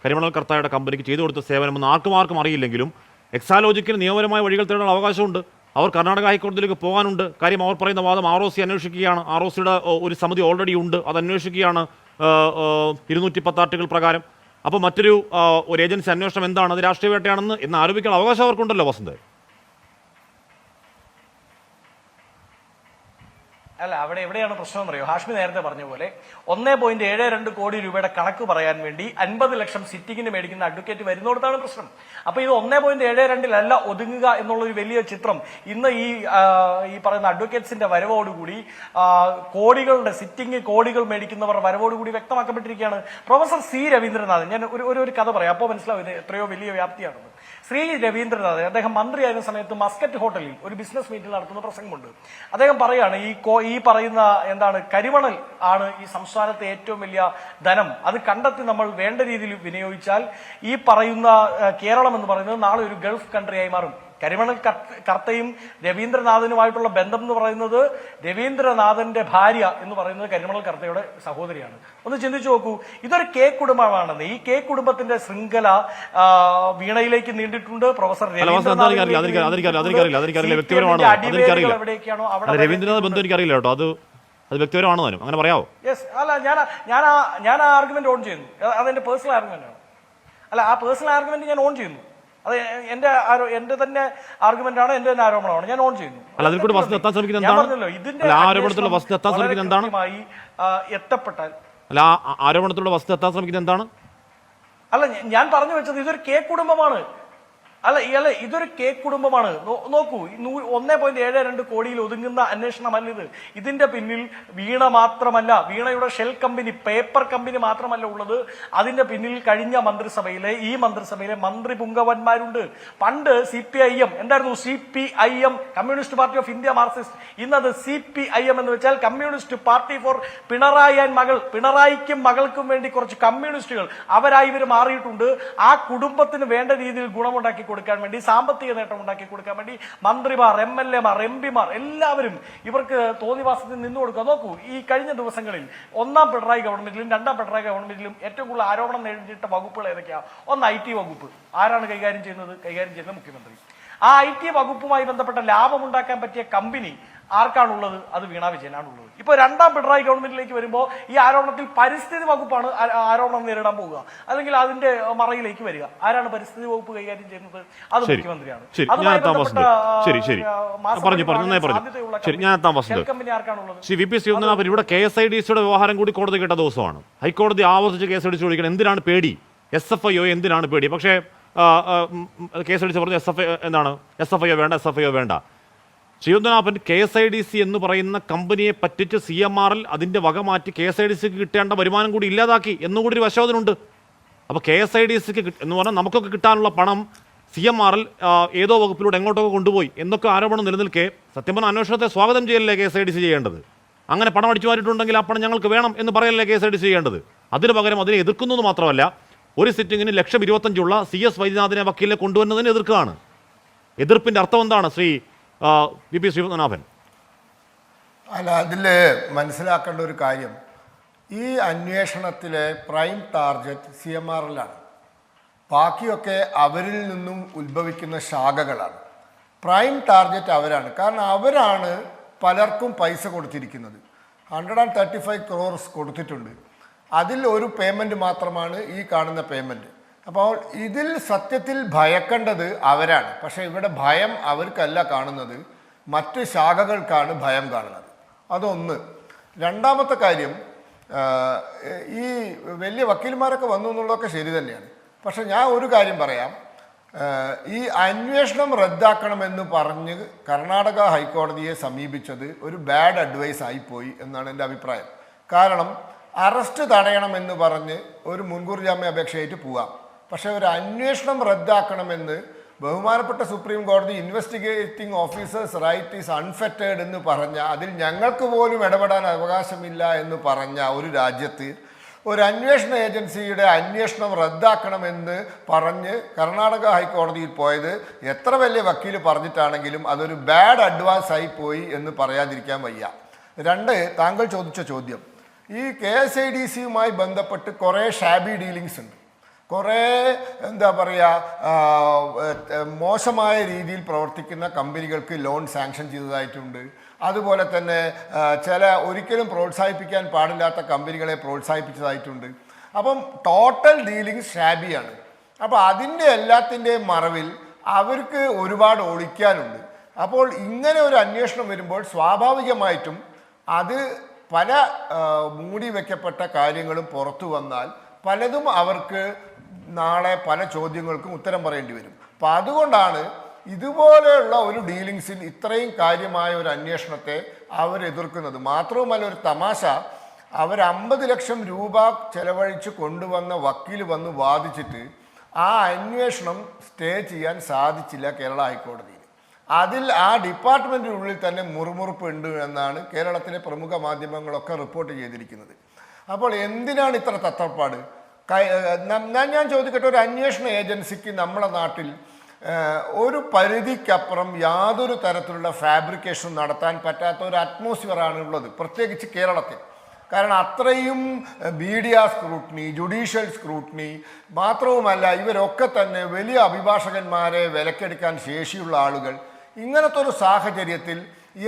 കരിമണൽ കർത്തായുടെ കമ്പനിക്ക് ചെയ്തു കൊടുത്ത സേവനമെന്ന് ആർക്കും അറിയില്ലെങ്കിലും എക്സാലോജിക്കിന് നിയമപരമായ വഴികൾ തേടാൻ അവകാശമുണ്ട്. അവർ കർണാടക ഹൈക്കോടതിയിലേക്ക് പോകാനുണ്ട്. കാര്യം അവർ പറയുന്ന വാദം ROC അന്വേഷിക്കുകയാണ്. ROCയുടെ ഒരു സമിതി ഓൾറെഡി ഉണ്ട്, അത് അന്വേഷിക്കുകയാണ് 210 ആർട്ടിക്കിൾ പ്രകാരം. അപ്പോൾ മറ്റൊരു ഏജൻസി അന്വേഷണം എന്താണ്, അത് രാഷ്ട്രീയ വേട്ടയാണെന്ന് ആരോപിക്കാൻ അവകാശം അവർക്കുണ്ടല്ലോ വസന്ത്. അല്ല, അവിടെ എവിടെയാണ് പ്രശ്നം എന്നറിയോ? ഹാഷ്മി നേരത്തെ പറഞ്ഞ പോലെ 1.72 കോടി രൂപയുടെ കണക്ക് പറയാൻ വേണ്ടി 50 ലക്ഷം സിറ്റിങ്ങിന് മേടിക്കുന്ന അഡ്വക്കേറ്റ് വരുന്നിടത്താണ് പ്രശ്നം. അപ്പൊ ഇത് 1.72 ഒതുങ്ങുക എന്നുള്ളൊരു വലിയ ചിത്രം ഇന്ന് ഈ പറയുന്ന അഡ്വക്കേറ്റ്സിന്റെ വരവോടുകൂടി കോടികളുടെ കോടികൾ മേടിക്കുന്നവർ വരവോടുകൂടി വ്യക്തമാക്കപ്പെട്ടിരിക്കുകയാണ്. പ്രൊഫസർ C രവീന്ദ്രനാഥൻ, ഞാൻ ഒരു കഥ പറയാം, അപ്പോൾ മനസ്സിലാവും ഇത് എത്രയോ വലിയ വ്യാപ്തിയാണെന്ന്. ശ്രീ രവീന്ദ്രനാഥൻ അദ്ദേഹം മന്ത്രിയായിരുന്ന സമയത്ത് മസ്കറ്റ് ഹോട്ടലിൽ ഒരു ബിസിനസ് മീറ്റിൽ നടത്തുന്ന പ്രസംഗമുണ്ട്. അദ്ദേഹം പറയാണ് ഈ പറയുന്ന കരിമണൽ ആണ് ഈ സംസ്ഥാനത്തെ ഏറ്റവും വലിയ ധനം, അത് കണ്ടെത്തി നമ്മൾ വേണ്ട രീതിയിൽ വിനിയോഗിച്ചാൽ ഈ പറയുന്ന കേരളം എന്ന് പറയുന്നത് നാളെ ഒരു ഗൾഫ് കൺട്രിയായി മാറും. കരിമണൽ കർത്തയും രവീന്ദ്രനാഥനുമായിട്ടുള്ള ബന്ധം എന്ന് പറയുന്നത്, രവീന്ദ്രനാഥന്റെ ഭാര്യ എന്ന് പറയുന്നത് കരിമണൽ കർത്തയുടെ സഹോദരിയാണ്. ഒന്ന് ചിന്തിച്ചു നോക്കൂ, ഇതൊരു കുടുംബമാണെന്ന്. ഈ കുടുംബത്തിന്റെ ശൃംഖല വീണയിലേക്ക് നീണ്ടിട്ടുണ്ട്. പ്രൊഫസർ രവീന്ദ്രനാഥ് ബന്ധം എനിക്കറിയില്ല കേട്ടോ, അത് വ്യക്തിപരമാണോ അങ്ങനെ പറയാവോ? യെസ്, അല്ല, ഞാൻ ആ ആർഗ്യുമെന്റ് ഓൺ ചെയ്യുന്നു. അതെന്റെ പേഴ്സണൽ ആർഗ്യുമെന്റ് ആണ്. അല്ല, ആ പേഴ്സണൽ ആർഗ്യുമെന്റ് ഞാൻ ഓൺ ചെയ്യുന്നു. അത് എന്റെ തന്നെ ആർഗ്യുമെന്റ് ആണ്, എന്റെ തന്നെ ആരോപണമാണ്. ഞാൻ ഓൺ ചെയ്യുന്നു. അല്ല, അതിൽ കൂടി വസ്തുത എത്താൻ ശ്രമിക്കുന്നത് എന്താണ്? ഇതിന്റെ ആരോപണത്തിലുള്ള വസ്തുത എത്താൻ ശ്രമിക്കുന്നത് എന്താണ്? എത്തപ്പെട്ടാൽ അല്ല, ആരോപണത്തിലുള്ള വസ്തുത എത്താൻ ശ്രമിക്കുന്നത് എന്താണ്? അല്ല, ഞാൻ പറഞ്ഞു വെച്ചത് ഇതൊരു കെ കുടുംബമാണ്. അല്ല, ഇതൊരു കെ കുടുംബമാണ്. നോക്കൂ, 1.72 കോടിയിൽ ഒതുങ്ങുന്ന അന്വേഷണമല്ല ഇത്. ഇതിന്റെ പിന്നിൽ വീണ മാത്രമല്ല, വീണയുടെ ഷെൽ കമ്പനി, പേപ്പർ കമ്പനി മാത്രമല്ല ഉള്ളത്. അതിന്റെ പിന്നിൽ കഴിഞ്ഞ ഈ മന്ത്രിസഭയിലെ മന്ത്രി പുങ്കവന്മാരുണ്ട്. പണ്ട് CPIM എന്തായിരുന്നു? CPIM, communist party of India Marxist. ഇന്നത് CPIM എന്ന് വെച്ചാൽ communist party for Pinarayi and മകൾ. പിണറായിക്കും മകൾക്കും വേണ്ടി കുറച്ച് കമ്മ്യൂണിസ്റ്റുകൾ അവരായി ഇവർ മാറിയിട്ടുണ്ട്. ആ കുടുംബത്തിന് വേണ്ട രീതിയിൽ ഗുണമുണ്ടാക്കി കൊടുക്കാൻ വേണ്ടി, സാമ്പത്തിക നേട്ടം ഉണ്ടാക്കി കൊടുക്കാൻ വേണ്ടി മന്ത്രിമാർ, MLA മാർ, MP മാർ എല്ലാവരും ഇവർക്ക് തോന്നിവാസത്തിൽ നിന്നു കൊടുക്കുക. നോക്കൂ, ഈ കഴിഞ്ഞ ദിവസങ്ങളിൽ 1ാം പിണറായി ഗവൺമെന്റിലും 2ാം പിണറായി ഗവൺമെന്റിലും ഏറ്റവും കൂടുതൽ ആരോപണം നേരിട്ട വകുപ്പുകൾ ഏതൊക്കെയാ? ഒന്ന് IT വകുപ്പ്. ആരാണ് കൈകാര്യം ചെയ്യുന്നത്? മുഖ്യമന്ത്രി. ആ IT വകുപ്പുമായി ബന്ധപ്പെട്ട ലാഭമുണ്ടാക്കാൻ പറ്റിയ കമ്പനി ആർക്കാണുള്ളത്? അത് വീണ വിജയനാണുള്ളത്. ഇപ്പൊ 2ാം പിണറായി ഗവൺമെന്റിലേക്ക് വരുമ്പോൾ ഈ ആരോപണത്തിൽ പരിസ്ഥിതി വകുപ്പാണ് ആരോപണം നേരിടാൻ പോവുക, അല്ലെങ്കിൽ അതിന്റെ മറയിലേക്ക് വരിക. ആരാണ് പരിസ്ഥിതി വകുപ്പ് കൈകാര്യം ചെയ്യുന്നത്? അത് മുഖ്യമന്ത്രിയാണ്. കമ്പനി ആർക്കാണുള്ളത്? ഇവിടെ KSIDCയുടെ വ്യവഹാരം കൂടി കോടതി കേട്ട ദിവസമാണ്. ഹൈക്കോടതി ആവർത്തിച്ച് KSIDC ചോദിക്കണം, എന്തിനാണ് പേടി? SFIO എന്തിനാണ് പേടി? പക്ഷേ KSIDC പറഞ്ഞു SFIO വേണ്ട, SFIO വേണ്ട. ശ്രീയുദ്ധനാഭൻ, KSIDC എന്ന് പറയുന്ന കമ്പനിയെ പറ്റിച്ച് CMRൽ അതിന്റെ വക മാറ്റി KSIDCക്ക് കിട്ടേണ്ട വരുമാനം കൂടി ഇല്ലാതാക്കി എന്നുകൂടി ഒരു വശോധനുണ്ട്. അപ്പോൾ KSIDCക്ക് എന്ന് പറഞ്ഞാൽ നമുക്കൊക്കെ കിട്ടാനുള്ള പണം CMRൽ ഏതോ വകുപ്പിലൂടെ എങ്ങോട്ടൊക്കെ കൊണ്ടുപോയി എന്നൊക്കെ ആരോപണം നിലനിൽക്കെ സത്യം പറഞ്ഞ അന്വേഷണത്തെ സ്വാഗതം ചെയ്യലല്ലേ KSIDC ചെയ്യേണ്ടത്? അങ്ങനെ പണം അടിച്ചു മാറ്റിയിട്ടുണ്ടെങ്കിൽ ആ പണം ഞങ്ങൾക്ക് വേണം എന്ന് പറയല്ലേ KSIDC ചെയ്യേണ്ടത്? അതിന് പകരം അതിനെ എതിർക്കുന്നത് മാത്രമല്ല, ഒരു സിറ്റിങ്ങിന് 1,25,000 CS വൈദ്യനാഥിനെ വക്കീലിനെ കൊണ്ടുവന്നതിനെ എതിർക്കുകയാണ്. എതിർപ്പിന്റെ അർത്ഥം എന്താണ് ശ്രീ VP ശ്രീപത്മനാഭൻ? അല്ല, അതിൽ മനസ്സിലാക്കേണ്ട ഒരു കാര്യം, ഈ അന്വേഷണത്തിലെ പ്രൈം ടാർഗറ്റ് CMRലാണ്. ബാക്കിയൊക്കെ അവരിൽ നിന്നും ഉത്ഭവിക്കുന്ന ശാഖകളാണ്. പ്രൈം ടാർഗറ്റ് അവരാണ്. കാരണം അവരാണ് പലർക്കും പൈസ കൊടുത്തിരിക്കുന്നത്. 135 crores കൊടുത്തിട്ടുണ്ട്. അതിൽ ഒരു പേയ്മെൻറ്റ് മാത്രമാണ് ഈ കാണുന്ന പേയ്മെൻറ്റ്. അപ്പോൾ ഇതിൽ സത്യത്തിൽ ഭയക്കേണ്ടത് അവരാണ്. പക്ഷേ ഇവിടെ ഭയം അവർക്കല്ല കാണുന്നത്, മറ്റ് ശാഖകൾക്കാണ് ഭയം കാണുന്നത്. അതൊന്ന്. രണ്ടാമത്തെ കാര്യം, ഈ വലിയ വക്കീൽമാരൊക്കെ വന്നു എന്നുള്ളതൊക്കെ ശരി തന്നെയാണ്. പക്ഷെ ഞാൻ ഒരു കാര്യം പറയാം, ഈ അന്വേഷണം റദ്ദാക്കണമെന്ന് പറഞ്ഞ് കർണാടക ഹൈക്കോടതിയെ സമീപിച്ചത് ഒരു ബാഡ് അഡ്വൈസ് ആയിപ്പോയി എന്നാണ് എൻ്റെ അഭിപ്രായം. കാരണം അറസ്റ്റ് തടയണമെന്ന് പറഞ്ഞ് ഒരു മുൻകൂർ ജാമ്യ അപേക്ഷയായിട്ട് പോവാം. പക്ഷേ ഒരു അന്വേഷണം റദ്ദാക്കണമെന്ന് ബഹുമാനപ്പെട്ട സുപ്രീം കോടതി ഇൻവെസ്റ്റിഗേറ്റിംഗ് ഓഫീസേഴ്സ് റൈറ്റ് ഈസ് അൺഫെറ്റേഡ് എന്ന് പറഞ്ഞ, അതിൽ ഞങ്ങൾക്ക് പോലും ഇടപെടാൻ അവകാശമില്ല എന്ന് പറഞ്ഞ ഒരു രാജ്യത്ത് ഒരു അന്വേഷണ ഏജൻസിയുടെ അന്വേഷണം റദ്ദാക്കണമെന്ന് പറഞ്ഞ് കർണാടക ഹൈക്കോടതിയിൽ പോയത് എത്ര വലിയ വക്കീൽ പറഞ്ഞിട്ടാണെങ്കിലും അതൊരു ബാഡ് അഡ്വാൻസ് ആയി പോയി എന്ന് പറയാതിരിക്കാൻ വയ്യ. രണ്ട്, താങ്കൾ ചോദിച്ച ചോദ്യം, ഈ KSIDCയുമായി ബന്ധപ്പെട്ട് കുറേ ഷാബി ഡീലിങ്സ് ഉണ്ട്. കുറേ എന്താ പറയുക, മോശമായ രീതിയിൽ പ്രവർത്തിക്കുന്ന കമ്പനികൾക്ക് ലോൺ സാങ്ഷൻ ചെയ്തതായിട്ടുണ്ട്. അതുപോലെ തന്നെ ചില ഒരിക്കലും പ്രോത്സാഹിപ്പിക്കാൻ പാടില്ലാത്ത കമ്പനികളെ പ്രോത്സാഹിപ്പിച്ചതായിട്ടുണ്ട്. അപ്പം ടോട്ടൽ ഡീലിങ്സ് ഷാബിയാണ്. അപ്പോൾ അതിൻ്റെ എല്ലാത്തിൻ്റെയും മറവിൽ അവർക്ക് ഒരുപാട് ഒളിക്കാനുണ്ട്. അപ്പോൾ ഇങ്ങനെ ഒരു അന്വേഷണം വരുമ്പോൾ സ്വാഭാവികമായിട്ടും അത് പല മൂടി വയ്ക്കപ്പെട്ട കാര്യങ്ങളും പുറത്തു വന്നാൽ പലതും അവർക്ക് നാളെ പല ചോദ്യങ്ങൾക്കും ഉത്തരം പറയേണ്ടി വരും. അപ്പം അതുകൊണ്ടാണ് ഇതുപോലെയുള്ള ഒരു ഡീലിങ്സിൽ ഇത്രയും കാര്യമായ ഒരു അന്വേഷണത്തെ അവർ എതിർക്കുന്നത്. മാത്രവുമല്ല, ഒരു തമാശ, അവർ 50 ലക്ഷം രൂപ ചെലവഴിച്ച് കൊണ്ടുവന്ന വക്കീൽ വന്ന് വാദിച്ചിട്ട് ആ അന്വേഷണം സ്റ്റേ ചെയ്യാൻ സാധിച്ചില്ല കേരള ഹൈക്കോടതിയിൽ. അതിൽ ആ ഡിപ്പാർട്ട്മെൻറ്റിനുള്ളിൽ തന്നെ മുറുമുറുപ്പ് ഉണ്ട് എന്നാണ് കേരളത്തിലെ പ്രമുഖ മാധ്യമങ്ങളൊക്കെ റിപ്പോർട്ട് ചെയ്തിരിക്കുന്നത്. അപ്പോൾ എന്തിനാണ് ഇത്ര തത്രപ്പാട്? ഞാൻ ചോദിക്കട്ടെ, ഒരു അന്വേഷണ ഏജൻസിക്ക് നമ്മുടെ നാട്ടിൽ ഒരു പരിധിക്കപ്പുറം യാതൊരു തരത്തിലുള്ള ഫാബ്രിക്കേഷൻ നടത്താൻ പറ്റാത്ത ഒരു അറ്റ്മോസ്ഫിയറാണ് ഉള്ളത്, പ്രത്യേകിച്ച് കേരളത്തിൽ. കാരണം അത്രയും മീഡിയ സ്ക്രൂട്ടിനി, ജുഡീഷ്യൽ സ്ക്രൂട്ടിനി, മാത്രവുമല്ല ഇവരൊക്കെ തന്നെ വലിയ അഭിഭാഷകന്മാരെ വിലക്കെടുക്കാൻ ശേഷിയുള്ള ആളുകൾ. ഇങ്ങനത്തെ ഒരു സാഹചര്യത്തിൽ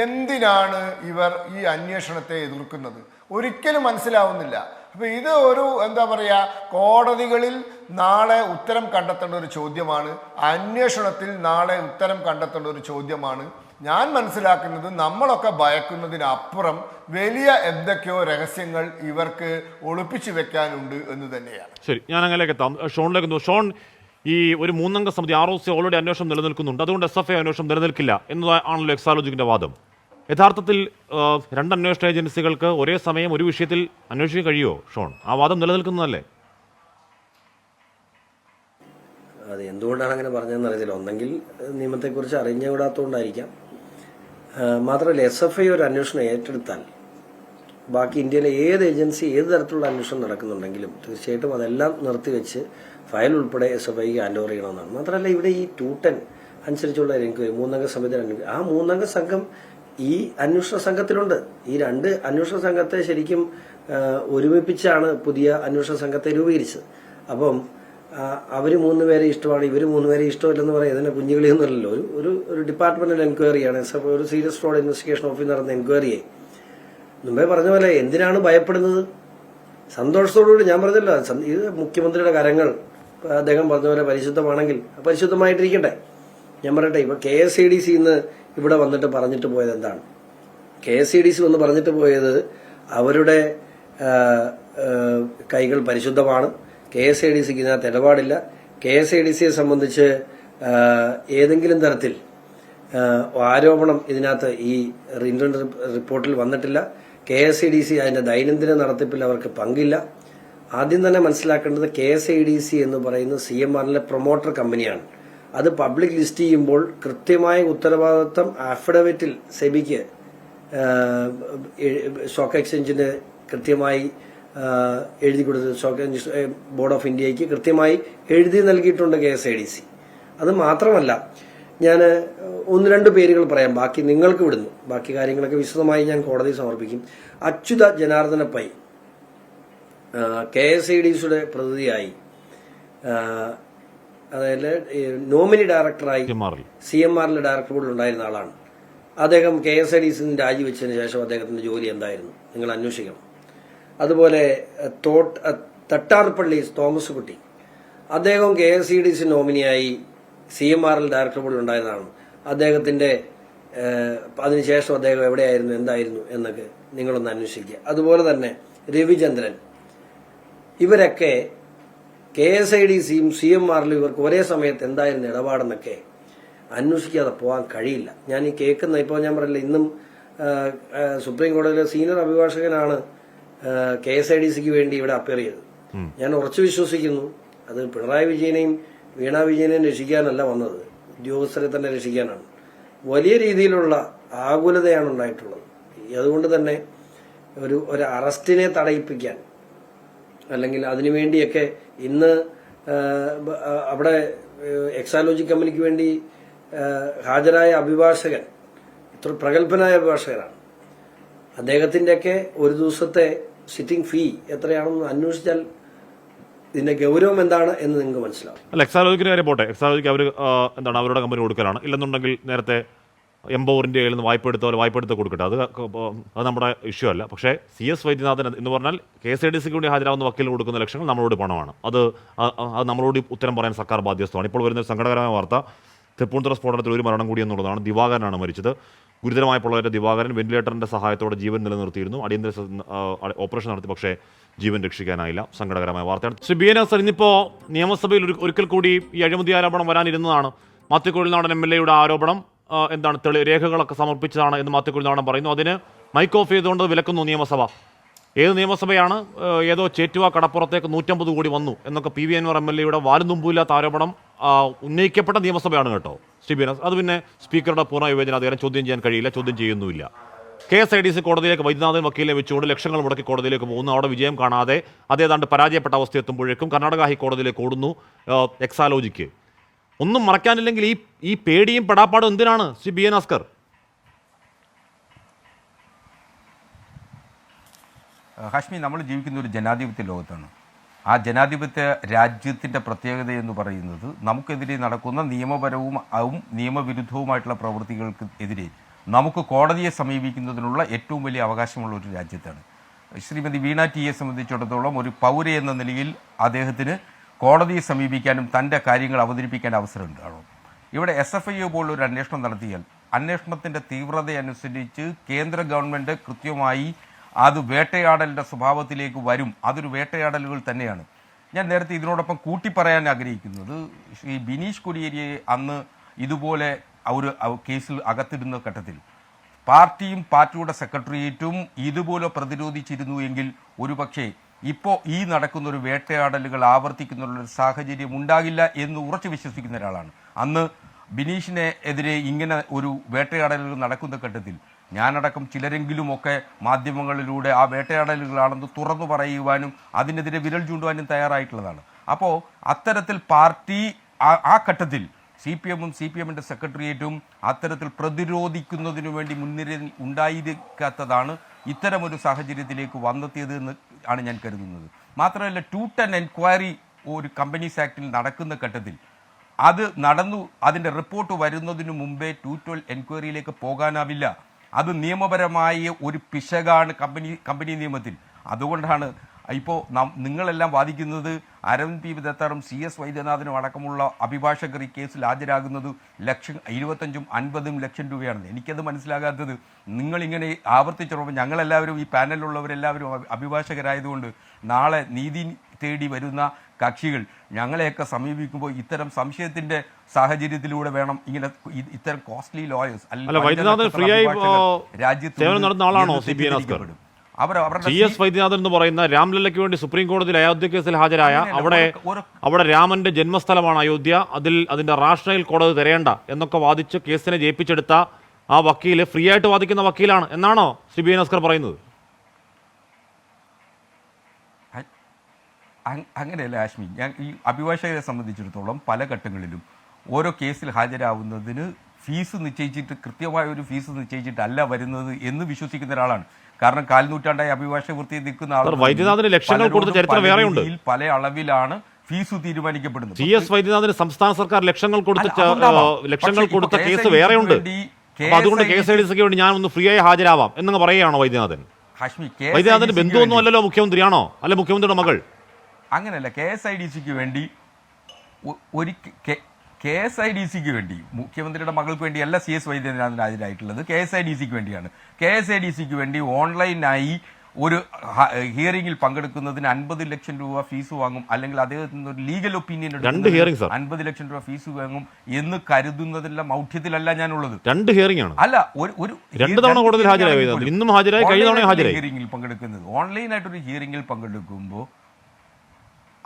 എന്തിനാണ് ഇവർ ഈ അന്വേഷണത്തെ എതിർക്കുന്നത്? ഒരിക്കലും മനസ്സിലാവുന്നില്ല. അപ്പോൾ ഇത് ഒരു എന്താ പറയുക, കോടതികളിൽ നാളെ ഉത്തരം കണ്ടെത്തേണ്ട ഒരു ചോദ്യമാണ്, അന്വേഷണത്തിൽ നാളെ ഉത്തരം കണ്ടെത്തേണ്ട ഒരു ചോദ്യമാണ്. ഞാൻ മനസ്സിലാക്കുന്നത് നമ്മളൊക്കെ ഭയക്കുന്നതിനപ്പുറം വലിയ എന്തൊക്കെയോ രഹസ്യങ്ങൾ ഇവർക്ക് ഒളിപ്പിച്ചു വെക്കാനുണ്ട് എന്ന് തന്നെയാണ്. ശരി, ഞാൻ അങ്ങനെയൊക്കെ എത്താം. ഷോണിലേക്ക് ഷോൺ, ഈ ഒരു 3 അംഗ സമിതി ROC ഓൾറെഡി അന്വേഷണം നിലനിൽക്കുന്നുണ്ട്, അതുകൊണ്ട് SFI അന്വേഷണം നിലനിൽക്കില്ല എന്നതാണല്ലോ എക്സാലോജിക്കിന്റെ വാദം. യഥാർത്ഥത്തിൽ 2 അന്വേഷണ ഏജൻസികൾക്ക് ഒരേ സമയം ഒരു വിഷയത്തിൽ അന്വേഷിക്കാൻ കഴിയുമോ ഷോൺ? ആ വാദം നിലനിൽക്കുന്നതല്ലേ? അത് എന്തുകൊണ്ടാണ് അങ്ങനെ പറഞ്ഞതെന്ന് അറിയത്തില്ല. ഒന്നെങ്കിൽ നിയമത്തെക്കുറിച്ച് അറിഞ്ഞുകൂടാത്തതുകൊണ്ടായിരിക്കാം. മാത്രമല്ല SFI ഒരു അന്വേഷണം ഏറ്റെടുത്താൽ ബാക്കി ഇന്ത്യയിലെ ഏത് ഏജൻസി ഏത് തരത്തിലുള്ള അന്വേഷണം നടക്കുന്നുണ്ടെങ്കിലും തീർച്ചയായിട്ടും അതെല്ലാം നിർത്തിവെച്ച് ഫയൽ ഉൾപ്പെടെ SFIക്ക് ഹാൻഡ് ഓവർ ചെയ്യണമെന്നാണ്. മാത്രമല്ല ഇവിടെ ഈ 210 അനുസരിച്ചുള്ള എൻക്വയറി 3 അംഗ സമിതി, ആ 3 അംഗ സംഘം ഈ അന്വേഷണ സംഘത്തിലുണ്ട്. ഈ 2 അന്വേഷണ സംഘത്തെ ശരിക്കും ഒരുമിപ്പിച്ചാണ് പുതിയ അന്വേഷണ സംഘത്തെ രൂപീകരിച്ചത്. അപ്പം അവർ 3 പേരെ ഇഷ്ടമാണ്, ഇവർ 3 പേരെ ഇഷ്ടമില്ലെന്ന് പറയാം. ഇതിന്റെ കുഞ്ഞുകളിയൊന്നുമല്ലല്ലോ. ഒരു ഡിപ്പാർട്ട്മെന്റൽ എൻക്വയറിയാണ്. ഒരു സീരിയസ് ഫ്രോഡ് ഇൻവെസ്റ്റിഗേഷൻ ഓഫീസ് നടന്ന എൻക്വയറിയെ മുമ്പേ പറഞ്ഞ പോലെ എന്തിനാണ് ഭയപ്പെടുന്നത്? സന്തോഷത്തോടുകൂടി ഞാൻ പറഞ്ഞല്ലോ, ഇത് മുഖ്യമന്ത്രിയുടെ കരങ്ങൾ അദ്ദേഹം പറഞ്ഞ പോലെ പരിശുദ്ധമാണെങ്കിൽ പരിശുദ്ധമായിട്ടിരിക്കട്ടെ. ഞാൻ പറയട്ടെ, ഇപ്പൊ KSADC ഇവിടെ വന്നിട്ട് പറഞ്ഞിട്ട് പോയത് എന്താണ്? KSADC വന്ന് പറഞ്ഞിട്ട് പോയത് അവരുടെ കൈകൾ പരിശുദ്ധമാണ്, KSADCക്ക് ഇതിനകത്ത് ഇടപാടില്ല, KSADCയെ സംബന്ധിച്ച് ഏതെങ്കിലും തരത്തിൽ ആരോപണം ഇതിനകത്ത് ഈ ഇന്റേണൽ റിപ്പോർട്ടിൽ വന്നിട്ടില്ല, KSADC അതിന്റെ ദൈനംദിന നടത്തിപ്പിൽ അവർക്ക് പങ്കില്ല. ആദ്യം തന്നെ മനസ്സിലാക്കേണ്ടത് KSADC എന്ന് പറയുന്നത് CMRലെ പ്രൊമോട്ടർ കമ്പനിയാണ്. അത് പബ്ലിക് ലിസ്റ്റ് ചെയ്യുമ്പോൾ കൃത്യമായ ഉത്തരവാദിത്വം അഫിഡവിറ്റിൽ സെബിക്ക് സ്റ്റോക്ക് എക്സ്ചേഞ്ചിന് കൃത്യമായി എഴുതി കൊടുത്ത് സ്റ്റോക്ക് ബോർഡ് ഓഫ് ഇന്ത്യക്ക് കൃത്യമായി എഴുതി നൽകിയിട്ടുണ്ട് KSADC. അത് മാത്രമല്ല, ഞാൻ 1-2 പേരുകൾ പറയാം, ബാക്കി നിങ്ങൾക്ക് വിടുന്നു. ബാക്കി കാര്യങ്ങളൊക്കെ വിശദമായി ഞാൻ കോടതി സമർപ്പിക്കും. അച്യുത ജനാർദ്ദന പൈ KSADCയുടെ പ്രതിനിധിയായി, അതായത് നോമിനി ഡയറക്ടറായി CMRലെ ഡയറക്ടർ ബോർഡിൽ ഉണ്ടായിരുന്ന ആളാണ്. അദ്ദേഹം KSADC രാജിവെച്ചതിന് ശേഷം അദ്ദേഹത്തിന്റെ ജോലി എന്തായിരുന്നു നിങ്ങൾ അന്വേഷിക്കണം. അതുപോലെ തട്ടാർപ്പള്ളി തോമസ് കുട്ടി, അദ്ദേഹം KSADC നോമിനിയായി CMRൽ ഡയറക്ടർ ബോർഡിൽ ഉണ്ടായിരുന്നതാണ്. അദ്ദേഹത്തിന്റെ അതിനുശേഷം അദ്ദേഹം എവിടെയായിരുന്നു എന്തായിരുന്നു എന്നൊക്കെ നിങ്ങളൊന്ന് അന്വേഷിക്കുക. അതുപോലെ തന്നെ രവിചന്ദ്രൻ, ഇവരൊക്കെ KSADCയും CMRലും ഇവർക്ക് ഒരേ സമയത്ത് എന്തായിരുന്നു ഇടപാടെന്നൊക്കെ അന്വേഷിക്കാതെ പോകാൻ കഴിയില്ല. ഞാൻ ഈ കേൾക്കുന്ന, ഇപ്പോൾ ഞാൻ പറയില്ല, ഇന്നും സുപ്രീം കോടതിയിലെ സീനിയർ അഭിഭാഷകനാണ് KSADCക്ക് വേണ്ടി ഇവിടെ അപ്പിയർ ചെയ്തത്. ഞാൻ ഉറച്ചു വിശ്വസിക്കുന്നു അത് പിണറായി വിജയനെയും വീണ വിജയനെയും രക്ഷിക്കാനല്ല വന്നത്, ഉദ്യോഗസ്ഥരെ തന്നെ രക്ഷിക്കാനാണ്. വലിയ രീതിയിലുള്ള ആകുലതയാണ് ഉണ്ടായിട്ടുള്ളത്. അതുകൊണ്ട് തന്നെ ഒരു അറസ്റ്റിനെ തടയിപ്പിക്കാൻ, അല്ലെങ്കിൽ അതിനുവേണ്ടിയൊക്കെ ഇന്ന് അവിടെ എക്സാലോജി കമ്പനിക്ക് വേണ്ടി ഹാജരായ അഭിഭാഷകൻ ഇത്ര പ്രഗത്ഭനായ അഭിഭാഷകനാണ്. അദ്ദേഹത്തിന്റെയൊക്കെ ഒരു ദിവസത്തെ സിറ്റിംഗ് ഫീ എത്രയാണെന്ന് അന്വേഷിച്ചാൽ ഇതിന്റെ ഗൗരവം എന്താണ് എന്ന് നിങ്ങൾക്ക് മനസ്സിലാവും. അല്ല, എക്സാലോജിക്കിന്റെ കാര്യം പോട്ടെ. എക്സാലോജിക്ക് അവർ എന്താണ് അവരുടെ കമ്പനി കൊടുക്കലാണ്. ഇല്ലെന്നുണ്ടെങ്കിൽ നേരത്തെ എംപവറിന്റെ കയ്യിൽ നിന്ന് വായ്പ എടുത്ത് കൊടുക്കട്ടെ, അത് നമ്മുടെ ഇഷ്യൂ അല്ല. പക്ഷേ CS വൈദ്യനാഥൻ എന്ന് പറഞ്ഞാൽ KSADCക്ക് വേണ്ടി ഹാജരാകുന്ന വക്കീലിന് കൊടുക്കുന്ന ലക്ഷങ്ങൾ നമ്മളോട് പണമാണ്. അത് നമ്മളോട് ഉത്തരം പറയാൻ സർക്കാർ ബാധ്യസ്ഥമാണ്. ഇപ്പോൾ വരുന്ന സങ്കടകരമായ വാർത്ത, തൃപ്പൂണിത്തുറ സ്ഫോടനത്തിൽ ഒരു മരണം കൂടി എന്നുള്ളതാണ്. ദിവാകരനാണ് മരിച്ചത്. ഗുരുതരമായ പൊള്ളലേറ്റ ദിവാകരൻ വെന്റിലേറ്ററിന്റെ സഹായത്തോടെ ജീവൻ നിലനിർത്തിയിരുന്നു. അടിയന്തര ഓപ്പറേഷൻ നടത്തി, പക്ഷേ ജീവൻ രക്ഷിക്കാനായില്ല. സങ്കടകരമായ വാർത്തയാണ്. ശ്രീ BN സർ, ഇന്നിപ്പോൾ നിയമസഭയിൽ ഒരിക്കൽ കൂടി ഈ അഴിമതി ആരോപണം വരാനിരുന്നതാണ്. മാത്യു കുഴൽനാടൻ MLAയുടെ ആരോപണം എന്താണ് രേഖകളൊക്കെ സമർപ്പിച്ചതാണ് എന്ന് മാത്യു കുഴൽനാടൻ പറയുന്നു. അതിന് മൈക്ക് ഓഫ് ചെയ്തുകൊണ്ട് വിലക്കുന്നു നിയമസഭ. ഏത് നിയമസഭയാണ്? ഏതോ ചേറ്റുവ കടപ്പുറത്തേക്ക് 150 കോടി വന്നു എന്നൊക്കെ PV അൻവർ MLAയുടെ വാലും തുമ്പുമില്ലാത്ത ആരോപണം ഉന്നയിക്കപ്പെട്ട നിയമസഭയാണ് കേട്ടോ ശ്രീ BN. അത് പിന്നെ സ്പീക്കറുടെ പൂർണ്ണ വിവേചനാധികാരം ചോദ്യം ചെയ്യാൻ കഴിയില്ല, ചോദ്യം ചെയ്യുന്നുമില്ല. KSADC കോടതിയിലേക്ക് വൈദ്യനാഥൻ വക്കീലിനെ വെച്ചുകൊണ്ട് ലക്ഷങ്ങൾ മുടക്കി കോടതിയിലേക്ക് പോകുന്നു. അവിടെ വിജയം കാണാതെ അതേതാണ്ട് പരാജയപ്പെട്ട അവസ്ഥ എത്തുമ്പോഴേക്കും കർണാടക ഹൈക്കോടതിയിലേക്ക് ഓടുന്നു എക്സാലോജിക്ക്. ഒന്നും മറക്കാനില്ലെങ്കിൽ ഈ പേടിയും പെടാപ്പാടും എന്തിനാണ് ശ്രീ BN അസ്കർ? ഹാഷ്മി, നമ്മൾ ജീവിക്കുന്ന ഒരു ജനാധിപത്യ ലോകത്താണ്. ആ ജനാധിപത്യ രാജ്യത്തിൻ്റെ പ്രത്യേകത എന്ന് പറയുന്നത് നമുക്കെതിരെ നടക്കുന്ന നിയമപരവും നിയമവിരുദ്ധവുമായിട്ടുള്ള പ്രവൃത്തികൾക്ക് എതിരെ നമുക്ക് കോടതിയെ സമീപിക്കുന്നതിനുള്ള ഏറ്റവും വലിയ അവകാശമുള്ള ഒരു രാജ്യത്താണ്. ശ്രീമതി വീണ ടിയെ സംബന്ധിച്ചിടത്തോളം ഒരു പൗര എന്ന നിലയിൽ അദ്ദേഹത്തിന് കോടതിയെ സമീപിക്കാനും തൻ്റെ കാര്യങ്ങൾ അവതരിപ്പിക്കാൻ അവസരം ഉണ്ടാകും. ഇവിടെ SFIO പോലുള്ള ഒരു അന്വേഷണം നടത്തിയാൽ അന്വേഷണത്തിൻ്റെ തീവ്രത അനുസരിച്ച് കേന്ദ്ര ഗവൺമെൻറ് കൃത്യമായി അത് വേട്ടയാടലിൻ്റെ സ്വഭാവത്തിലേക്ക് വരും. അതൊരു വേട്ടയാടലുകൾ തന്നെയാണ്. ഞാൻ നേരത്തെ ഇതിനോടൊപ്പം കൂട്ടി പറയാൻ ആഗ്രഹിക്കുന്നത്, ശ്രീ ബിനീഷ് കൊടിയേരിയെ അന്ന് ഇതുപോലെ ഒരു കേസിൽ അകത്തിടുന്ന ഘട്ടത്തിൽ പാർട്ടിയും പാർട്ടിയുടെ സെക്രട്ടേറിയറ്റും ഇതുപോലെ പ്രതിരോധിച്ചിരുന്നു എങ്കിൽ ഒരുപക്ഷെ ഇപ്പോൾ ഈ നടക്കുന്ന ഒരു വേട്ടയാടലുകൾ ആവർത്തിക്കുന്നുള്ളൊരു സാഹചര്യം ഉണ്ടാകില്ല എന്ന് ഉറച്ചു വിശ്വസിക്കുന്ന ഒരാളാണ്. അന്ന് ബിനീഷിനെ എതിരെ ഇങ്ങനെ ഒരു വേട്ടയാടലുകൾ നടക്കുന്ന ഘട്ടത്തിൽ ഞാനടക്കം ചിലരെങ്കിലുമൊക്കെ മാധ്യമങ്ങളിലൂടെ ആ വേട്ടയാടലുകളാണെന്ന് തുറന്നു പറയുവാനും അതിനെതിരെ വിരൽ ചൂണ്ടുവാനും തയ്യാറായിട്ടുള്ളതാണ്. അപ്പോൾ അത്തരത്തിൽ പാർട്ടി ആ ഘട്ടത്തിൽ CPMന്റെ സെക്രട്ടേറിയറ്റും അത്തരത്തിൽ പ്രതിരോധിക്കുന്നതിനു വേണ്ടി മുൻനിരയിൽ ഉണ്ടായിരിക്കാത്തതാണ് ഇത്തരമൊരു സാഹചര്യത്തിലേക്ക് വന്നെത്തിയത് എന്ന് ആണ് ഞാൻ കരുതുന്നത്. മാത്രമല്ല 210 എൻക്വയറി ഒരു കമ്പനീസ് ആക്ടിൽ നടക്കുന്ന ഘട്ടത്തിൽ അത് നടന്നു, അതിൻ്റെ റിപ്പോർട്ട് വരുന്നതിന് മുമ്പേ 212 എൻക്വയറിയിലേക്ക് പോകാനാവില്ല. അത് നിയമപരമായ ഒരു പിശകാണ് കമ്പനി നിയമത്തിൽ. അതുകൊണ്ടാണ് ഇപ്പോൾ നിങ്ങളെല്ലാം വാദിക്കുന്നത് അരവിന്ദ് പി വിദഗ്ധരും CS വൈദ്യനാഥനും അടക്കമുള്ള അഭിഭാഷകർ ഈ കേസിൽ ഹാജരാകുന്നത് 25-50 ലക്ഷം രൂപയാണെന്ന്. എനിക്കത് മനസ്സിലാകാത്തത് നിങ്ങളിങ്ങനെ ആവർത്തിച്ചുള്ളപ്പോൾ ഞങ്ങളെല്ലാവരും ഈ പാനലിലുള്ളവരെല്ലാവരും അഭിഭാഷകരായതുകൊണ്ട് നാളെ നീതി തേടി വരുന്ന കക്ഷികൾ ഞങ്ങളെയൊക്കെ സമീപിക്കുമ്പോൾ ഇത്തരം സംശയത്തിന്റെ സാഹചര്യത്തിലൂടെ വേണം ഇങ്ങനെ ഇത്തരം കോസ്റ്റ്ലി ലോയേഴ്സ് രാജ്യത്ത് CS വൈദ്യനാഥൻ എന്ന് പറയുന്ന രാംലല്ലയ്ക്ക് വേണ്ടി സുപ്രീം കോടതിയിൽ അയോധ്യ കേസിൽ ഹാജരായ അവിടെ രാമന്റെ ജന്മസ്ഥലമാണ് അയോധ്യ, അതിന്റെ റാഷണൽ കോടതി തരേണ്ട എന്നൊക്കെ വാദിച്ച് കേസിനെ ജയിപ്പിച്ചെടുത്ത ആ വക്കീല് ഫ്രീ ആയിട്ട് വാദിക്കുന്ന വക്കീലാണ് എന്നാണോ ശ്രീ ബി അസ്കർ പറയുന്നത്? അങ്ങനെയല്ല ആഷ്മി. ഞാൻ ഈ അഭിഭാഷകരെ സംബന്ധിച്ചിടത്തോളം പല ഘട്ടങ്ങളിലും ഓരോ കേസിൽ ഹാജരാവുന്നതിന് ഫീസ് നിശ്ചയിച്ചിട്ട് കൃത്യമായ ഒരു ഫീസ് നിശ്ചയിച്ചിട്ടല്ല വരുന്നത് എന്ന് വിശ്വസിക്കുന്ന ഒരാളാണ്. കാരണം കാൽനൂറ്റാണ്ടായി അഭിഭാഷക വൃത്തി നിൽക്കുന്ന വൈദ്യനാഥന് ലക്ഷങ്ങൾ കൊടുത്ത ചരിത്രം വേറെയുണ്ട്. പല അളവിലാണ് ഫീസ് തീരുമാനിക്കപ്പെടുന്നത്. CS വൈദ്യനാഥന് സംസ്ഥാന സർക്കാർ ലക്ഷങ്ങൾ കൊടുത്ത കേസ് വേറെയുണ്ട്. അതുകൊണ്ട് KSIDCക്ക് വേണ്ടി ഞാൻ ഒന്ന് ഫ്രീ ആയി ഹാജരാവാം എന്നങ്ങ് പറയുകയാണോ വൈദ്യനാഥൻ? വൈദ്യനാഥന്റെ ബന്ധുവൊന്നും അല്ലല്ലോ മുഖ്യമന്ത്രിയാണോ? അല്ല മുഖ്യമന്ത്രിയുടെ മകൾ? അങ്ങനെയല്ല. KSIDCക്ക് വേണ്ടി ഒരു KSIDCക്ക് വേണ്ടി മുഖ്യമന്ത്രിയുടെ മകൾക്ക് വേണ്ടിയല്ല CS വൈദ്യനാഥൻ ഹാജരായിട്ടുള്ളത്. KSIDCക്ക് വേണ്ടിയാണ്. KSIDCക്ക് വേണ്ടി ഓൺലൈനായി ഒരു ഹിയറിംഗിൽ പങ്കെടുക്കുന്നതിന് 50 ലക്ഷം രൂപ ഫീസ് വാങ്ങും, അല്ലെങ്കിൽ അദ്ദേഹത്തിന് ഒരു ലീഗൽ ഒപ്പീനിയൻ 50 ലക്ഷം രൂപ ഫീസ് വാങ്ങും എന്ന് കരുതുന്നതിന്റെ മൗഢ്യത്തിലല്ല ഞാനുള്ളത്. 2 ഹിയറിംഗ് ആണ്. അല്ല, ഒരു 2 തവണ കോടതിയിൽ ഹാജരായി. ഇന്നും ഹാജരായി, കഴിഞ്ഞ തവണ ഹാജരായി. ഹിയറിംഗിൽ പങ്കെടുക്കുന്നത് ഓൺലൈനായിട്ടൊരു ഹിയറിംഗിൽ പങ്കെടുക്കുമ്പോൾ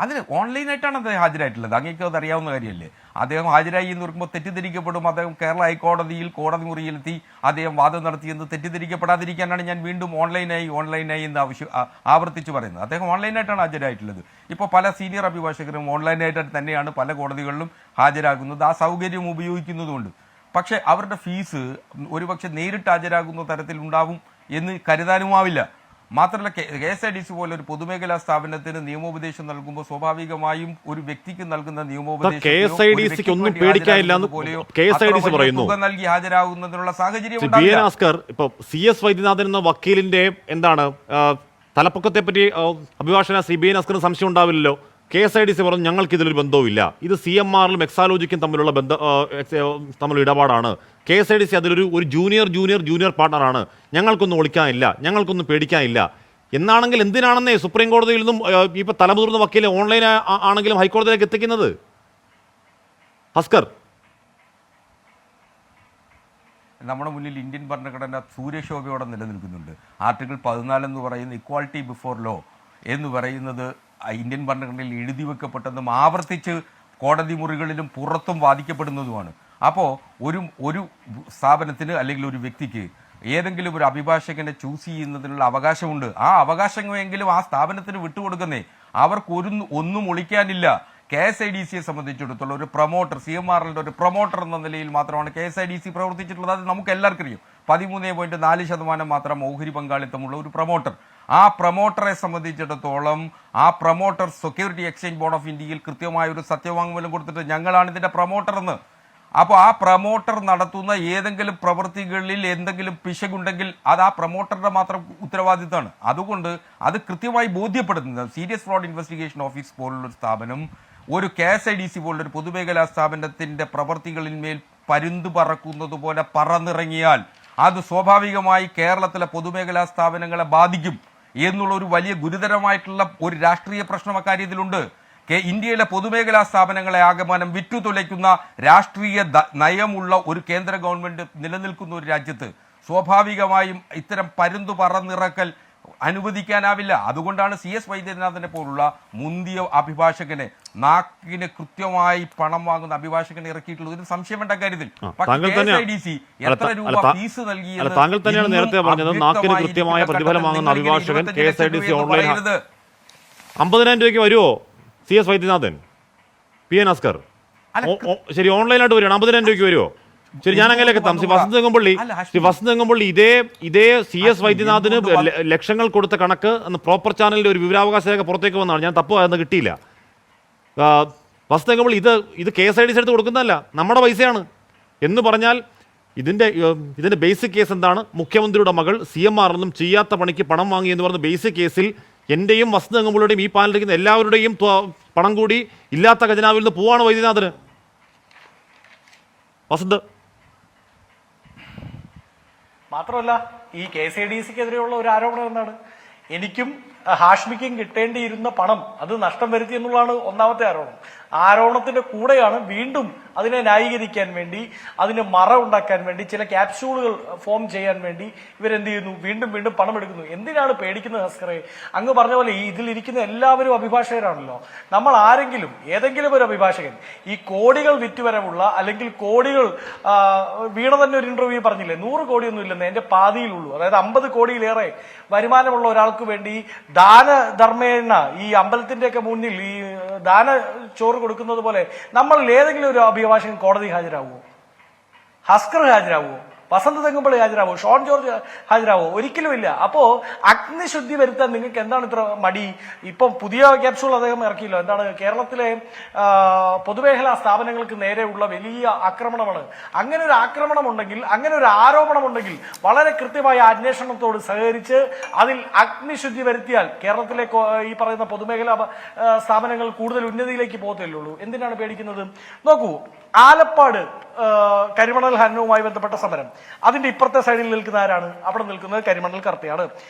അതിന് ഓൺലൈനായിട്ടാണ് അദ്ദേഹം ഹാജരായിട്ടുള്ളത്. അങ്ങേക്ക് അത് അറിയാവുന്ന കാര്യമല്ലേ. അദ്ദേഹം ഹാജരായി എന്ന് പറയുമ്പോൾ തെറ്റിദ്ധരിക്കപ്പെടും. അദ്ദേഹം കേരള ഹൈക്കോടതിയിൽ കോടതി മുറിയിലെത്തി അദ്ദേഹം വാദം നടത്തിയെന്ന് തെറ്റിദ്ധരിക്കപ്പെടാതിരിക്കാനാണ് ഞാൻ വീണ്ടും ഓൺലൈനായി എന്ന് ആവർത്തിച്ച് പറയുന്നത്. അദ്ദേഹം ഓൺലൈനായിട്ടാണ് ഹാജരായിട്ടുള്ളത്. ഇപ്പോൾ പല സീനിയർ അഭിഭാഷകരും ഓൺലൈനായിട്ട് തന്നെയാണ് പല കോടതികളിലും ഹാജരാകുന്നത്. ആ സൗകര്യം ഉപയോഗിക്കുന്നതുകൊണ്ട്. പക്ഷേ അവരുടെ ഫീസ് ഒരുപക്ഷെ നേരിട്ട് ഹാജരാകുന്ന തരത്തിൽ ഉണ്ടാവും എന്ന് കരുതാനുമാവില്ല. മാത്രമല്ല, KSIDC പോലെ ഒരു പൊതുമേഖലാ സ്ഥാപനത്തിന് നിയമോപദേശം നൽകുമ്പോൾ സ്വാഭാവികമായും ഒരു വ്യക്തിക്ക് നൽകുന്ന നിയമോപദേശം നൽകി ഹാജരാകുന്നതിനുള്ള സാഹചര്യം ഇപ്പൊ CS വൈദ്യനാഥൻ എന്ന വക്കീലിന്റെ എന്താണ് തലപ്പൊക്കത്തെ പറ്റി അഭിഭാഷകൻ ശ്രീ ബി അസ്കറിന് സംശയം ഉണ്ടാവില്ലല്ലോ. KSIDC പറഞ്ഞു ഞങ്ങൾക്ക് ഇതിലൊരു ബന്ധവുമില്ല, ഇത് CMRലും എക്സാലോജിക്കും തമ്മിലുള്ള ഇടപാടാണ്. KSIDC അതിലൊരു ജൂനിയർ പാർട്ണറാണ്, ഞങ്ങൾക്കൊന്നും ഒളിക്കാനില്ല, ഞങ്ങൾക്കൊന്നും പേടിക്കാനില്ല എന്നാണെങ്കിൽ എന്തിനാണെന്നേ സുപ്രീം കോടതിയിൽ നിന്നും ഇപ്പൊ തലമുതിർന്ന വക്കീലെ ഓൺലൈൻ ആണെങ്കിലും ഹൈക്കോടതിയിലേക്ക് എത്തിക്കുന്നത്? ഹസ്കർ, നമ്മുടെ മുന്നിൽ ഇന്ത്യൻ ഭരണഘടന സൂര്യശോഭയോടെ നിലനിൽക്കുന്നുണ്ട്. ആർട്ടിക്കിൾ 14 എന്ന് പറയുന്ന ഇക്വാളിറ്റി ബിഫോർ ലോ എന്ന് പറയുന്നത് ഇന്ത്യൻ ഭരണഘടനയിൽ എഴുതി വെക്കപ്പെട്ടതും ആവർത്തിച്ച് കോടതി മുറികളിലും പുറത്തും വാദിക്കപ്പെടുന്നതുമാണ്. അപ്പോൾ ഒരു സ്ഥാപനത്തിന് അല്ലെങ്കിൽ ഒരു വ്യക്തിക്ക് ഏതെങ്കിലും ഒരു അഭിഭാഷകനെ ചൂസ് ചെയ്യുന്നതിനുള്ള അവകാശമുണ്ട്. ആ അവകാശമെങ്കിലും ആ സ്ഥാപനത്തിന് വിട്ടുകൊടുക്കുന്നേ. ഒന്നും ഒളിക്കാനില്ല. KSIDCയെ സംബന്ധിച്ചിടത്തോളം ഒരു പ്രൊമോട്ടർ, CMRന്റെ ഒരു പ്രൊമോട്ടർ എന്ന നിലയിൽ മാത്രമാണ് KSIDC പ്രവർത്തിച്ചിട്ടുള്ളത്. അത് നമുക്ക് എല്ലാവർക്കും അറിയാം. 13.4% മാത്രം ഓഹരി പങ്കാളിത്തമുള്ള ഒരു പ്രൊമോട്ടർ. ആ പ്രൊമോട്ടറെ സംബന്ധിച്ചിടത്തോളം ആ promoter security exchange board of ഇന്ത്യയിൽ കൃത്യമായ ഒരു സത്യവാങ്മൂലം കൊടുത്തിട്ട് ഞങ്ങളാണ് ഇതിന്റെ പ്രൊമോട്ടർ എന്ന്. അപ്പോൾ ആ പ്രൊമോട്ടർ നടത്തുന്ന ഏതെങ്കിലും പ്രവൃത്തികളിൽ എന്തെങ്കിലും പിശകുണ്ടെങ്കിൽ അത് ആ പ്രൊമോട്ടറുടെ മാത്രം ഉത്തരവാദിത്തമാണ്. അതുകൊണ്ട് അത് കൃത്യമായി ബോധ്യപ്പെടുത്തുന്നത് സീരിയസ് ഫ്രോഡ് ഇൻവെസ്റ്റിഗേഷൻ ഓഫീസ് പോലുള്ളൊരു സ്ഥാപനം ഒരു KSIDC പോലുള്ളൊരു പൊതുമേഖലാ സ്ഥാപനത്തിന്റെ പ്രവൃത്തികളിന്മേൽ പരുന്ത് പറക്കുന്നത് പോലെ പറന്നിറങ്ങിയാൽ അത് സ്വാഭാവികമായി കേരളത്തിലെ പൊതുമേഖലാ സ്ഥാപനങ്ങളെ ബാധിക്കും എന്നുള്ള ഒരു വലിയ ഗുരുതരമായിട്ടുള്ള ഒരു രാഷ്ട്രീയ പ്രശ്നം അക്കാര്യത്തിലുണ്ട്. ഇന്ത്യയിലെ പൊതുമേഖലാ സ്ഥാപനങ്ങളെ ആകമാനം വിറ്റുതുലയ്ക്കുന്ന രാഷ്ട്രീയ നയമുള്ള ഒരു കേന്ദ്ര ഗവൺമെന്റ് നിലനിൽക്കുന്ന ഒരു രാജ്യത്ത് സ്വാഭാവികമായും ഇത്തരം പരുന്തു പറന്നിറക്കൽ അനുവദിക്കാനാവില്ല. അതുകൊണ്ടാണ് CS വൈദ്യനാഥനെ പോലുള്ള മുന്തിയ അഭിഭാഷകനെ, നാക്കിന് കൃത്യമായി പണം വാങ്ങുന്ന അഭിഭാഷകനെ ഇറക്കിയിട്ടുള്ളത്. ഒരു സംശയം വേണ്ട കാര്യത്തിൽ. KSIDC എത്ര രൂപ ഫീസ് നൽകി താങ്കൾ തന്നെയാണ് നേരത്തെ പറഞ്ഞത്. നാക്കിന് കൃത്യമായ പ്രതിഫലം വാങ്ങുന്ന അഭിഭാഷകൻ KSIDC ഓൺലൈൻ 50,000 രൂപയ്ക്ക് വരുമോ CS വൈദ്യനാഥൻ, PN അസ്കർ? ശരി, ഓൺലൈനായിട്ട് വരികയാണ്, 50,000 രൂപയ്ക്ക് വരുമോ? ശരി, ഞാൻ അങ്ങനെയൊക്കെ എത്താം. വസന്ത് തെങ്ങമ്പള്ളി ഇതേ CS വൈദ്യനാഥിന് ലക്ഷങ്ങൾ കൊടുത്ത കണക്ക് പ്രോപ്പർ ചാനലിന്റെ ഒരു വിവരാവകാശ രേഖ പുറത്തേക്ക് വന്നതാണ്. ഞാൻ തപ്പുമായിരുന്നു, കിട്ടിയില്ല. വസന്ത് തെങ്ങമ്പള്ളി ഇത് KSIDC എടുത്ത് കൊടുക്കുന്നതല്ല, നമ്മുടെ പൈസയാണ് എന്ന് പറഞ്ഞാൽ ഇതിന്റെ ബേസിക് കേസ് എന്താണ്? മുഖ്യമന്ത്രിയുടെ മകൾ CMR നിന്നും ചെയ്യാത്ത പണിക്ക് പണം വാങ്ങി എന്ന് പറഞ്ഞ ബേസിക് കേസിൽ എന്റെയും വസന്ത് തെങ്ങമ്പള്ളിയുടെയും ഈ പാനലിരിക്കുന്ന എല്ലാവരുടെയും പണം കൂടി ഇല്ലാത്ത ഖജനാവിൽ നിന്ന് പോവാണ് വൈദ്യനാഥന്. വസന്ത് മാത്രമല്ല, ഈ KSIDCക്കെതിരെയുള്ള ഒരു ആരോപണം എന്താണ്? എനിക്കും ഹാഷ്മിക്കും കിട്ടേണ്ടിയിരുന്ന പണം അത് നഷ്ടം വരുത്തി എന്നുള്ളതാണ് ഒന്നാമത്തെ ആരോപണം. ആരോപണത്തിന്റെ കൂടെയാണ് വീണ്ടും അതിനെ ന്യായീകരിക്കാൻ വേണ്ടി, അതിന് മറ ഉണ്ടാക്കാൻ വേണ്ടി, ചില ക്യാപ്സ്യൂളുകൾ ഫോം ചെയ്യാൻ വേണ്ടി ഇവരെന്ത് ചെയ്യുന്നു? വീണ്ടും വീണ്ടും പണം എടുക്കുന്നു. എന്തിനാണ് പേടിക്കുന്നത് ഹസ്കറെ? അങ്ങ് പറഞ്ഞ പോലെ ഈ ഇതിലിരിക്കുന്ന എല്ലാവരും അഭിഭാഷകരാണല്ലോ. നമ്മൾ ആരെങ്കിലും, ഏതെങ്കിലും ഒരു അഭിഭാഷകൻ ഈ കോടികൾ വിറ്റുവരവുള്ള, അല്ലെങ്കിൽ കോടികൾ വീണ തന്നെ ഒരു ഇന്റർവ്യൂ പറഞ്ഞില്ലേ, 100 കോടിയൊന്നും ഇല്ലെന്ന്, എന്റെ പാതിയിലുള്ളൂ, അതായത് 50 കോടിയിലേറെ വരുമാനമുള്ള ഒരാൾക്ക് വേണ്ടി ദാനധർമ്മേണ ഈ അമ്പലത്തിന്റെ ഒക്കെ മുന്നിൽ ഈ ദാന ചോറ് കൊടുക്കുന്നത് പോലെ നമ്മളിൽ ഏതെങ്കിലും ഒരു അഭിഭാഷകൻ കോടതി ഹാജരാകുമോ? ഹസ്കർ ഹാജരാകുമോ? വസന്ത് തെങ്ങമ്പള്ളി ഹാജരാവോ? ഷോൺ ജോർജ് ഹാജരാവോ? ഒരിക്കലുമില്ല. അപ്പോ അഗ്നിശുദ്ധി വരുത്താൻ നിങ്ങൾക്ക് എന്താണ് ഇത്ര മടി? ഇപ്പം പുതിയ ക്യാപ്സ്യൂൾ അദ്ദേഹം ഇറക്കിയല്ലോ, എന്താണ് കേരളത്തിലെ പൊതുമേഖലാ സ്ഥാപനങ്ങൾക്ക് നേരെയുള്ള വലിയ ആക്രമണമാണ്. അങ്ങനെ ഒരു ആക്രമണം ഉണ്ടെങ്കിൽ, അങ്ങനെ ഒരു ആരോപണം ഉണ്ടെങ്കിൽ വളരെ കൃത്യമായ അന്വേഷണത്തോട് സഹകരിച്ച് അതിൽ അഗ്നിശുദ്ധി വരുത്തിയാൽ കേരളത്തിലെ ഈ പറയുന്ന പൊതുമേഖലാ സ്ഥാപനങ്ങൾ കൂടുതൽ ഉന്നതിയിലേക്ക് പോകത്തല്ലേ ഉള്ളൂ. എന്തിനാണ് പേടിക്കുന്നത്? നോക്കൂ, ആലപ്പാട് കരിമണൽ ഖനനവുമായി ബന്ധപ്പെട്ട സമരം, അതിന്റെ ഇപ്പുറത്തെ സൈഡിൽ നിൽക്കുന്ന ആരാണ്? അവിടെ നിൽക്കുന്നത് കരിമണൽ കർത്തയാണ്.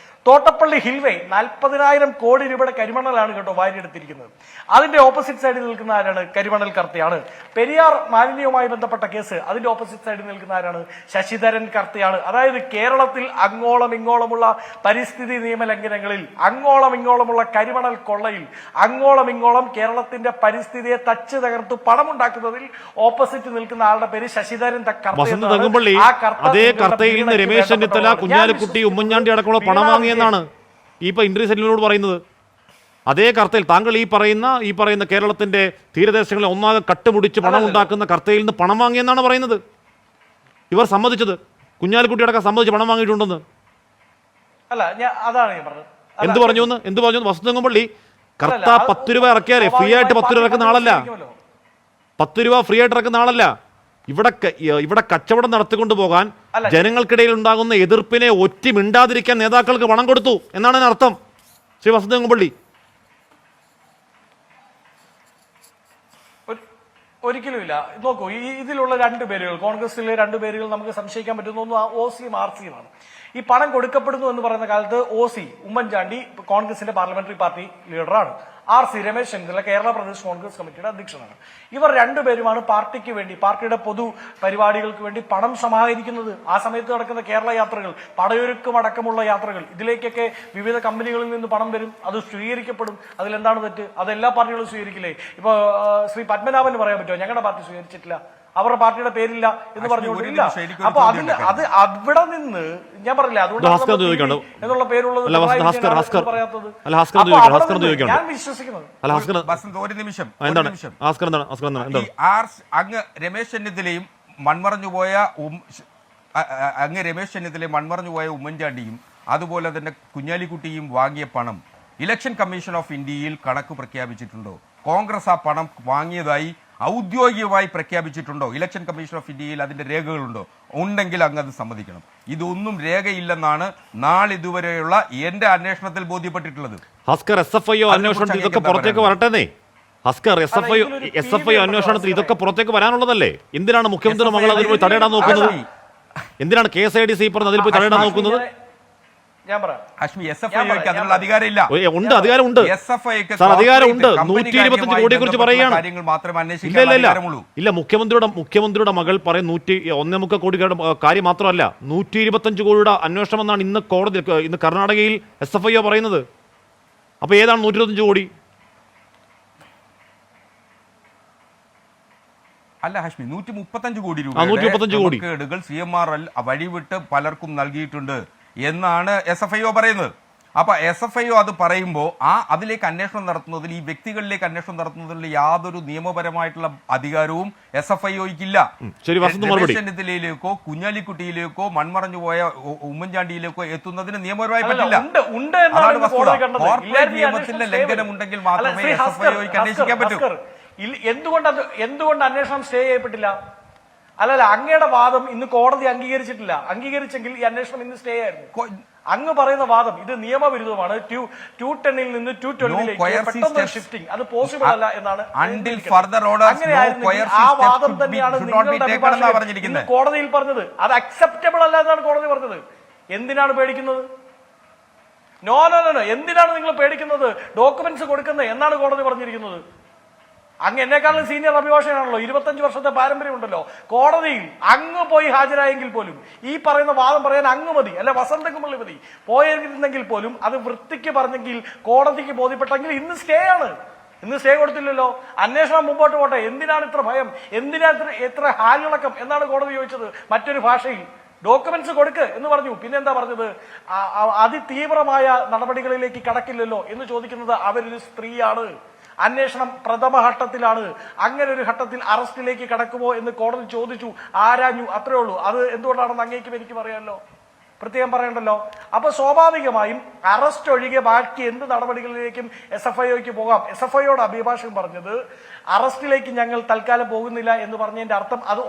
തോട്ടപ്പള്ളി ഹിൽവേ 40,000 കോടി രൂപയുടെ കരിമണലാണ് കേട്ടോ വാരിയെടുത്തിരിക്കുന്നത്. അതിന്റെ ഓപ്പോസിറ്റ് സൈഡിൽ നിൽക്കുന്ന ആരാണ്? കരിമണൽ കർത്തയാണ്. പെരിയാർ മാലിന്യവുമായി ബന്ധപ്പെട്ട കേസ്, അതിന്റെ ഓപ്പോസിറ്റ് സൈഡിൽ നിൽക്കുന്ന ആരാണ്? ശശിധരൻ കർത്തയാണ്. അതായത് കേരളത്തിൽ അങ്ങോളം ഇങ്ങോളമുള്ള പരിസ്ഥിതി നിയമലംഘനങ്ങളിൽ, അങ്ങോളം ഇങ്ങോളമുള്ള കരിമണൽ കൊള്ളയിൽ, അങ്ങോളം ഇങ്ങോളം കേരളത്തിന്റെ പരിസ്ഥിതിയെ തച്ച് തകർത്ത് പണമുണ്ടാക്കുന്നതിൽ ഓപ്പോസിറ്റ് നിൽക്കുന്ന ആളുടെ പേര് ശശിധരൻ തെങ്ങമ്പള്ളി. അതേ കർത്തയിൽ നിന്ന് രമേശ് ചെന്നിത്തല, കുഞ്ഞാലിക്കുട്ടി, ഉമ്മൻചാണ്ടി അടക്കമുള്ള പണം വാങ്ങിയെന്നാണ് ഇപ്പൊ ഇൻട്രി സെല്ലിനോട് പറയുന്നത്. അതേ കർത്തയിൽ താങ്കൾ ഈ പറയുന്ന കേരളത്തിന്റെ തീരദേശങ്ങളെ ഒന്നാകെ കട്ടുമുടിച്ച് പണം ഉണ്ടാക്കുന്ന കർത്തയിൽ നിന്ന് പണം വാങ്ങിയെന്നാണ് പറയുന്നത്. ഇവർ സമ്മതിച്ചത്, കുഞ്ഞാലിക്കുട്ടി അടക്കം സമ്മതിച്ച് പണം വാങ്ങിയിട്ടുണ്ടെന്ന്. അല്ല, അതാണ് ഞാൻ പറഞ്ഞത്. എന്ത് പറഞ്ഞു വസന്ത് തെങ്ങമ്പള്ളി? കർത്ത 10 രൂപ ഇറക്കിയാലേ ഫ്രീ ആയിട്ട് 10 രൂപ ഇറക്കുന്ന ആളല്ല. 10 രൂപ ഫ്രീ ആയിട്ട് ഇറക്കുന്ന ആളല്ല. ഇവിടെ കച്ചവടം നടത്തിക്കൊണ്ടു പോകാൻ ജനങ്ങൾക്കിടയിൽ ഉണ്ടാകുന്ന എതിർപ്പിനെ ഒറ്റി മിണ്ടാതിരിക്കാൻ നേതാക്കൾക്ക് പണം കൊടുത്തു എന്നാണ് അതിനർത്ഥം. ശ്രീ വസന്ത് തെങ്ങമ്പള്ളി, ഒരിക്കലുമില്ല. നോക്കൂ, ഇതിലുള്ള 2 പേരുകൾ, കോൺഗ്രസിലെ 2 പേരുകൾ നമുക്ക് സംശയിക്കാൻ പറ്റുന്ന ഒന്ന് OCയും RCയുമാണ്. ഈ പണം കൊടുക്കപ്പെടുന്നു എന്ന് പറയുന്ന കാലത്ത് OC ഉമ്മൻചാണ്ടി കോൺഗ്രസിന്റെ പാർലമെന്ററി പാർട്ടി ലീഡറാണ്. RC രമേശ് ചെന്നിത്തല കേരള പ്രദേശ് കോൺഗ്രസ് കമ്മിറ്റിയുടെ അധ്യക്ഷനാണ്. ഇവർ 2 പേരുമാണ് പാർട്ടിക്ക് വേണ്ടി, പാർട്ടിയുടെ പൊതു പരിപാടികൾക്ക് വേണ്ടി പണം സമാഹരിക്കുന്നത്. ആ സമയത്ത് നടക്കുന്ന കേരള യാത്രകൾ, പടയൊരുക്കും അടക്കമുള്ള യാത്രകൾ, ഇതിലേക്കൊക്കെ വിവിധ കമ്പനികളിൽ നിന്ന് പണം വരും, അത് സ്വീകരിക്കപ്പെടും. അതിലെന്താണ് തെറ്റ്? അതെല്ലാ പാർട്ടികളും സ്വീകരിക്കില്ലേ? ഇപ്പൊ ശ്രീ പത്മനാഭന് പറയാൻ പറ്റുമോ ഞങ്ങളുടെ പാർട്ടി സ്വീകരിച്ചിട്ടില്ല, അവരുടെ പാർട്ടിയുടെ പേരില്ല എന്ന് പറഞ്ഞുകൊണ്ടില്ല? അപ്പൊ അത് അവിടെ നിന്ന് ഞാൻ പറഞ്ഞില്ല, അതുകൊണ്ട് എന്നുള്ള പേരുള്ളത് ഞാൻ വിശ്വസിക്കുന്നത്. അങ്ങ് രമേശ് ചെന്നിത്തലയും മൺമറഞ്ഞുപോയ ഉമ്മൻചാണ്ടിയും അതുപോലെ തന്നെ കുഞ്ഞാലിക്കുട്ടിയും വാങ്ങിയ പണം ഇലക്ഷൻ കമ്മീഷൻ ഓഫ് ഇന്ത്യയിൽ കണക്ക് പ്രഖ്യാപിച്ചിട്ടുണ്ടോ? കോൺഗ്രസ് ആ പണം വാങ്ങിയതായി ഔദ്യോഗികമായി പ്രഖ്യാപിച്ചിട്ടുണ്ടോ? ഇലക്ഷൻ കമ്മീഷൻ ഓഫ് ഇന്ത്യയിൽ അതിന്റെ രേഖകളുണ്ടോ? ഉണ്ടെങ്കിൽ അങ്ങ് അത് സമ്മതിക്കണം. ഇതൊന്നും രേഖയില്ലെന്നാണ് നാളിതുവരെയുള്ള എന്റെ അന്വേഷണത്തിൽ ബോധ്യപ്പെട്ടിട്ടുള്ളത്. ഹസ്കർ, SFIO അന്വേഷണത്തിൽ ഇതൊക്കെ പുറത്തേക്ക് വരട്ടെന്നേ. ഹസ്കർ, SFIO അന്വേഷണത്തിൽ ഇതൊക്കെ പുറത്തേക്ക് വരാനുള്ളതല്ലേ? എന്തിനാണ് മുഖ്യമന്ത്രിയുടെ മകൾ അതിൽ പോയി തടയിടാൻ നോക്കുന്നത്? എന്തിനാണ് KSIDC പറഞ്ഞ് അതിൽ പോയി തടയിടാൻ നോക്കുന്നത്? ഞാൻ പറയാം. ഹാഷ്മി, SFIOയ്ക്ക് അതിനുള്ള അധികാരമില്ല. ഉണ്ട്, അധികാരമുണ്ട്. SFIOയ്ക്ക് സാർ, അധികാരമുണ്ട്. 125 കോടിയെ കുറിച്ച് പറയുകയാണ്. കാര്യങ്ങൾ മാത്രമേ അന്വേഷിക്കാൻ അധികാരമുള്ളൂ. ഇല്ല, മുഖ്യമന്ത്രിയുടെ മകൾ പറയും 1.25 കോടിയുടെ കാര്യം മാത്രമല്ല, 125 കോടിയുടെ അന്വേഷണം എന്നാണ് ഇന്ന് കർണാടകയിൽ SFIO പറയുന്നത്. അപ്പൊ ഏതാണ് 125 കോടി? അല്ല ഹാഷ്മി, 135 കോടി 135 കോടി കേടുകൾ CMRL വഴിവിട്ട് പലർക്കും നൽകിയിട്ടുണ്ട് എന്നാണ് SFIO പറയുന്നത്. അപ്പൊ SFIO അത് പറയുമ്പോൾ അതിലേക്ക് അന്വേഷണം നടത്തുന്നതിൽ, ഈ വ്യക്തികളിലേക്ക് അന്വേഷണം നടത്തുന്നതിൽ യാതൊരു നിയമപരമായിട്ടുള്ള അധികാരവും SFIOയ്ക്കില്ല. ചെന്നിത്തലയിലേക്കോ കുഞ്ഞാലിക്കുട്ടിയിലേക്കോ മൺമറഞ്ഞു പോയ ഉമ്മൻചാണ്ടിയിലേക്കോ എത്തുന്നതിന് നിയമപരമായി പറ്റില്ല. അതാണ് വസ്തുത. കോർപ്പറേറ്റ് നിയമത്തിന്റെ ലംഘനം ഉണ്ടെങ്കിൽ മാത്രമേ SFIOയ്ക്ക് അന്വേഷിക്കാൻ പറ്റൂ. എന്തുകൊണ്ട് അന്വേഷണം സ്റ്റേ ചെയ്യപ്പെട്ടില്ല? അല്ലല്ല, അങ്ങയുടെ വാദം ഇന്ന് കോടതി അംഗീകരിച്ചിട്ടില്ല. അംഗീകരിച്ചെങ്കിൽ ഈ അന്വേഷണം ഇന്ന് സ്റ്റേ ആയിരുന്നു. അങ്ങ് പറയുന്ന വാദം ഇത് നിയമവിരുദ്ധമാണ്, 210 നിന്ന് 212 ഷിഫ്റ്റിംഗ് അത് പോസിബിൾ അല്ല എന്നാണ്. ആ വാദം തന്നെയാണ് നിങ്ങളുടെ കോടതിയിൽ പറഞ്ഞത്. അത് അക്സെപ്റ്റബിൾ അല്ല എന്നാണ് കോടതി പറഞ്ഞത്. എന്തിനാണ് പേടിക്കുന്നത്? നോ, എന്തിനാണ് നിങ്ങൾ പേടിക്കുന്നത്? ഡോക്യുമെന്റ്സ് കൊടുക്കുന്നത് എന്നാണ് കോടതി പറഞ്ഞിരിക്കുന്നത്. അങ്ങ് എന്നെക്കാളും സീനിയർ അഭിഭാഷകനാണല്ലോ, 25 വർഷത്തെ പാരമ്പര്യമുണ്ടല്ലോ. കോടതിയിൽ അങ്ങ് പോയി ഹാജരായെങ്കിൽ പോലും ഈ പറയുന്ന വാദം പറയാൻ അങ്ങ് മതി, അല്ല വസന്തകുമള്ളി മതി. പോയിരുന്നെങ്കിൽ പോലും അത് വൃത്തിക്ക് പറഞ്ഞെങ്കിൽ, കോടതിക്ക് ബോധ്യപ്പെട്ടെങ്കിൽ ഇന്ന് സ്റ്റേ ആണ്. ഇന്ന് സ്റ്റേ കൊടുത്തില്ലല്ലോ. അന്വേഷണം മുമ്പോട്ട് പോട്ടെ. എന്തിനാണ് ഇത്ര ഭയം? എന്തിനാണ് എത്ര ഹാലിളക്കം എന്നാണ് കോടതി ചോദിച്ചത് മറ്റൊരു ഭാഷയിൽ. ഡോക്യുമെന്റ്സ് കൊടുക്ക് എന്ന് പറഞ്ഞു. പിന്നെന്താ പറഞ്ഞത്? അതിതീവ്രമായ നടപടികളിലേക്ക് കടക്കില്ലല്ലോ എന്ന് ചോദിക്കുന്നത് അവരൊരു സ്ത്രീയാണ്. അന്വേഷണം പ്രഥമ ഘട്ടത്തിലാണ്. അങ്ങനെ ഒരു ഘട്ടത്തിൽ അറസ്റ്റിലേക്ക് കടക്കുമോ എന്ന് കോടതി ചോദിച്ചു, ആരാഞ്ഞു, അത്രേ ഉള്ളൂ. അത് എന്തുകൊണ്ടാണെന്ന് അങ്ങേക്കും എനിക്കും അറിയാമല്ലോ, പ്രത്യേകം പറയണ്ടല്ലോ. അപ്പൊ സ്വാഭാവികമായും അറസ്റ്റ് ഒഴികെ ബാക്കി എന്ത് നടപടികളിലേക്കും SFIOയ്ക്ക് പോകാം. SFIOയുടെ അഭിഭാഷകൻ പറഞ്ഞത് അറസ്റ്റിലേക്ക് ഞങ്ങൾ തൽക്കാലം പോകുന്നില്ല എന്ന് പറഞ്ഞതിന്റെ അർത്ഥം അത്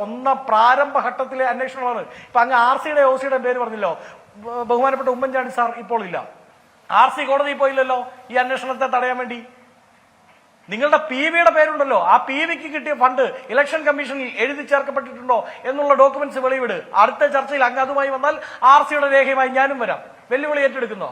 പ്രാരംഭ ഘട്ടത്തിലെ അന്വേഷണമാണ്. ഇപ്പൊ അങ്ങ് RCയുടെ OCയുടെ പേര് പറഞ്ഞല്ലോ. ബഹുമാനപ്പെട്ട ഉമ്മൻചാണ്ടി സാർ ഇപ്പോൾ ഇല്ല. RC കോടതിയിൽ പോയില്ലല്ലോ ഈ അന്വേഷണത്തെ തടയാൻ വേണ്ടി. നിങ്ങളുടെ PVയുടെ പേരുണ്ടല്ലോ, ആ PVക്ക് കിട്ടിയ ഫണ്ട് ഇലക്ഷൻ കമ്മീഷനിൽ എഴുതി ചേർക്കപ്പെട്ടിട്ടുണ്ടോ എന്നുള്ള ഡോക്യുമെന്റ്സ് വെളിവിട്. അടുത്ത ചർച്ചയിൽ അങ്ങ് അതുമായി വന്നാൽ RCയുടെ രേഖയുമായി ഞാനും വരാം. വെല്ലുവിളി ഏറ്റെടുക്കുന്നോ?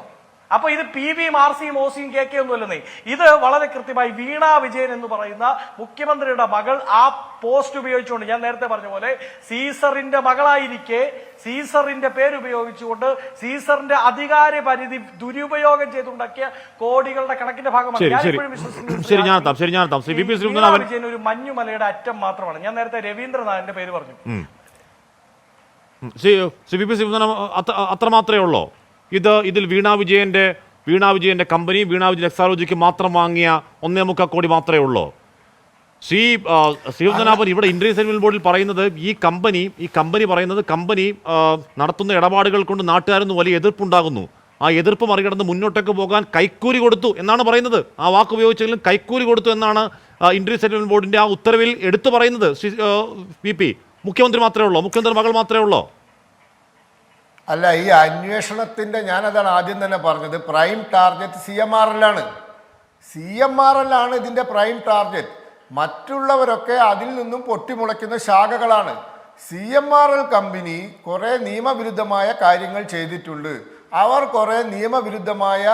അപ്പൊ ഇത് PVയും RCയും OCയും KK ഒന്നുമല്ലെന്നേ. ഇത് വളരെ കൃത്യമായി വീണ വിജയൻ എന്ന് പറയുന്ന മുഖ്യമന്ത്രിയുടെ മകൾ ആ പോസ്റ്റ് ഉപയോഗിച്ചുകൊണ്ട്, ഞാൻ നേരത്തെ പറഞ്ഞ പോലെ സീസറിന്റെ മകളായിരിക്കെ സീസറിന്റെ പേരുപയോഗിച്ചുകൊണ്ട് സീസറിന്റെ അധികാര പരിധി ദുരുപയോഗം ചെയ്തുണ്ടാക്കിയ കോടികളുടെ കണക്കിന്റെ ഭാഗമാണ്. വിജയൻ ഒരു മഞ്ഞുമലയുടെ അറ്റം മാത്രമാണ്. ഞാൻ നേരത്തെ രവീന്ദ്രനാഥിന്റെ പേര് പറഞ്ഞു. അത്ര മാത്രമേ ഉള്ളൂ. ഇതിൽ വീണ വിജയന്റെ കമ്പനി, വീണ വിജയൻ എക്സാലോജിക്ക് മാത്രം വാങ്ങിയ 1.25 കോടി മാത്രമേ ഉള്ളൂ. ശിവനാഭൻ ഇവിടെ ഇന്ത്യൻ സെറ്റിൽമെന്റ് ബോർഡിൽ പറയുന്നത് ഈ കമ്പനി പറയുന്നത് കമ്പനി നടത്തുന്ന ഇടപാടുകൾ കൊണ്ട് നാട്ടുകാരെന്ന് വലിയ എതിർപ്പുണ്ടാകുന്നു. ആ എതിർപ്പ് മറികടന്ന് മുന്നോട്ടേക്ക് പോകാൻ കൈക്കൂലി കൊടുത്തു എന്നാണ് പറയുന്നത്. ആ വാക്ക് ഉപയോഗിച്ചെങ്കിലും കൈക്കൂലി കൊടുത്തു എന്നാണ് ഇന്ത്യൻ സെറ്റിൽമെന്റ് ബോർഡിന്റെ ആ ഉത്തരവിൽ എടുത്തു പറയുന്നത്. VP, മുഖ്യമന്ത്രി മാത്രമേ ഉള്ളൂ? മുഖ്യമന്ത്രി മകൾ മാത്രമേ ഉള്ളൂ? അല്ല, ഈ അന്വേഷണത്തിന്റെ, ഞാനതാണ് ആദ്യം തന്നെ പറഞ്ഞത്, പ്രൈം ടാർഗറ്റ് CMRL ആണ്. CMRL ആണ് ഇതിന്റെ പ്രൈം ടാർഗറ്റ്. മറ്റുള്ളവരൊക്കെ അതിൽ നിന്നും പൊട്ടിമുളയ്ക്കുന്ന ശാഖകളാണ്. CMRL കമ്പനി കുറെ നിയമവിരുദ്ധമായ കാര്യങ്ങൾ ചെയ്തിട്ടുണ്ട്. അവർ കുറെ നിയമവിരുദ്ധമായ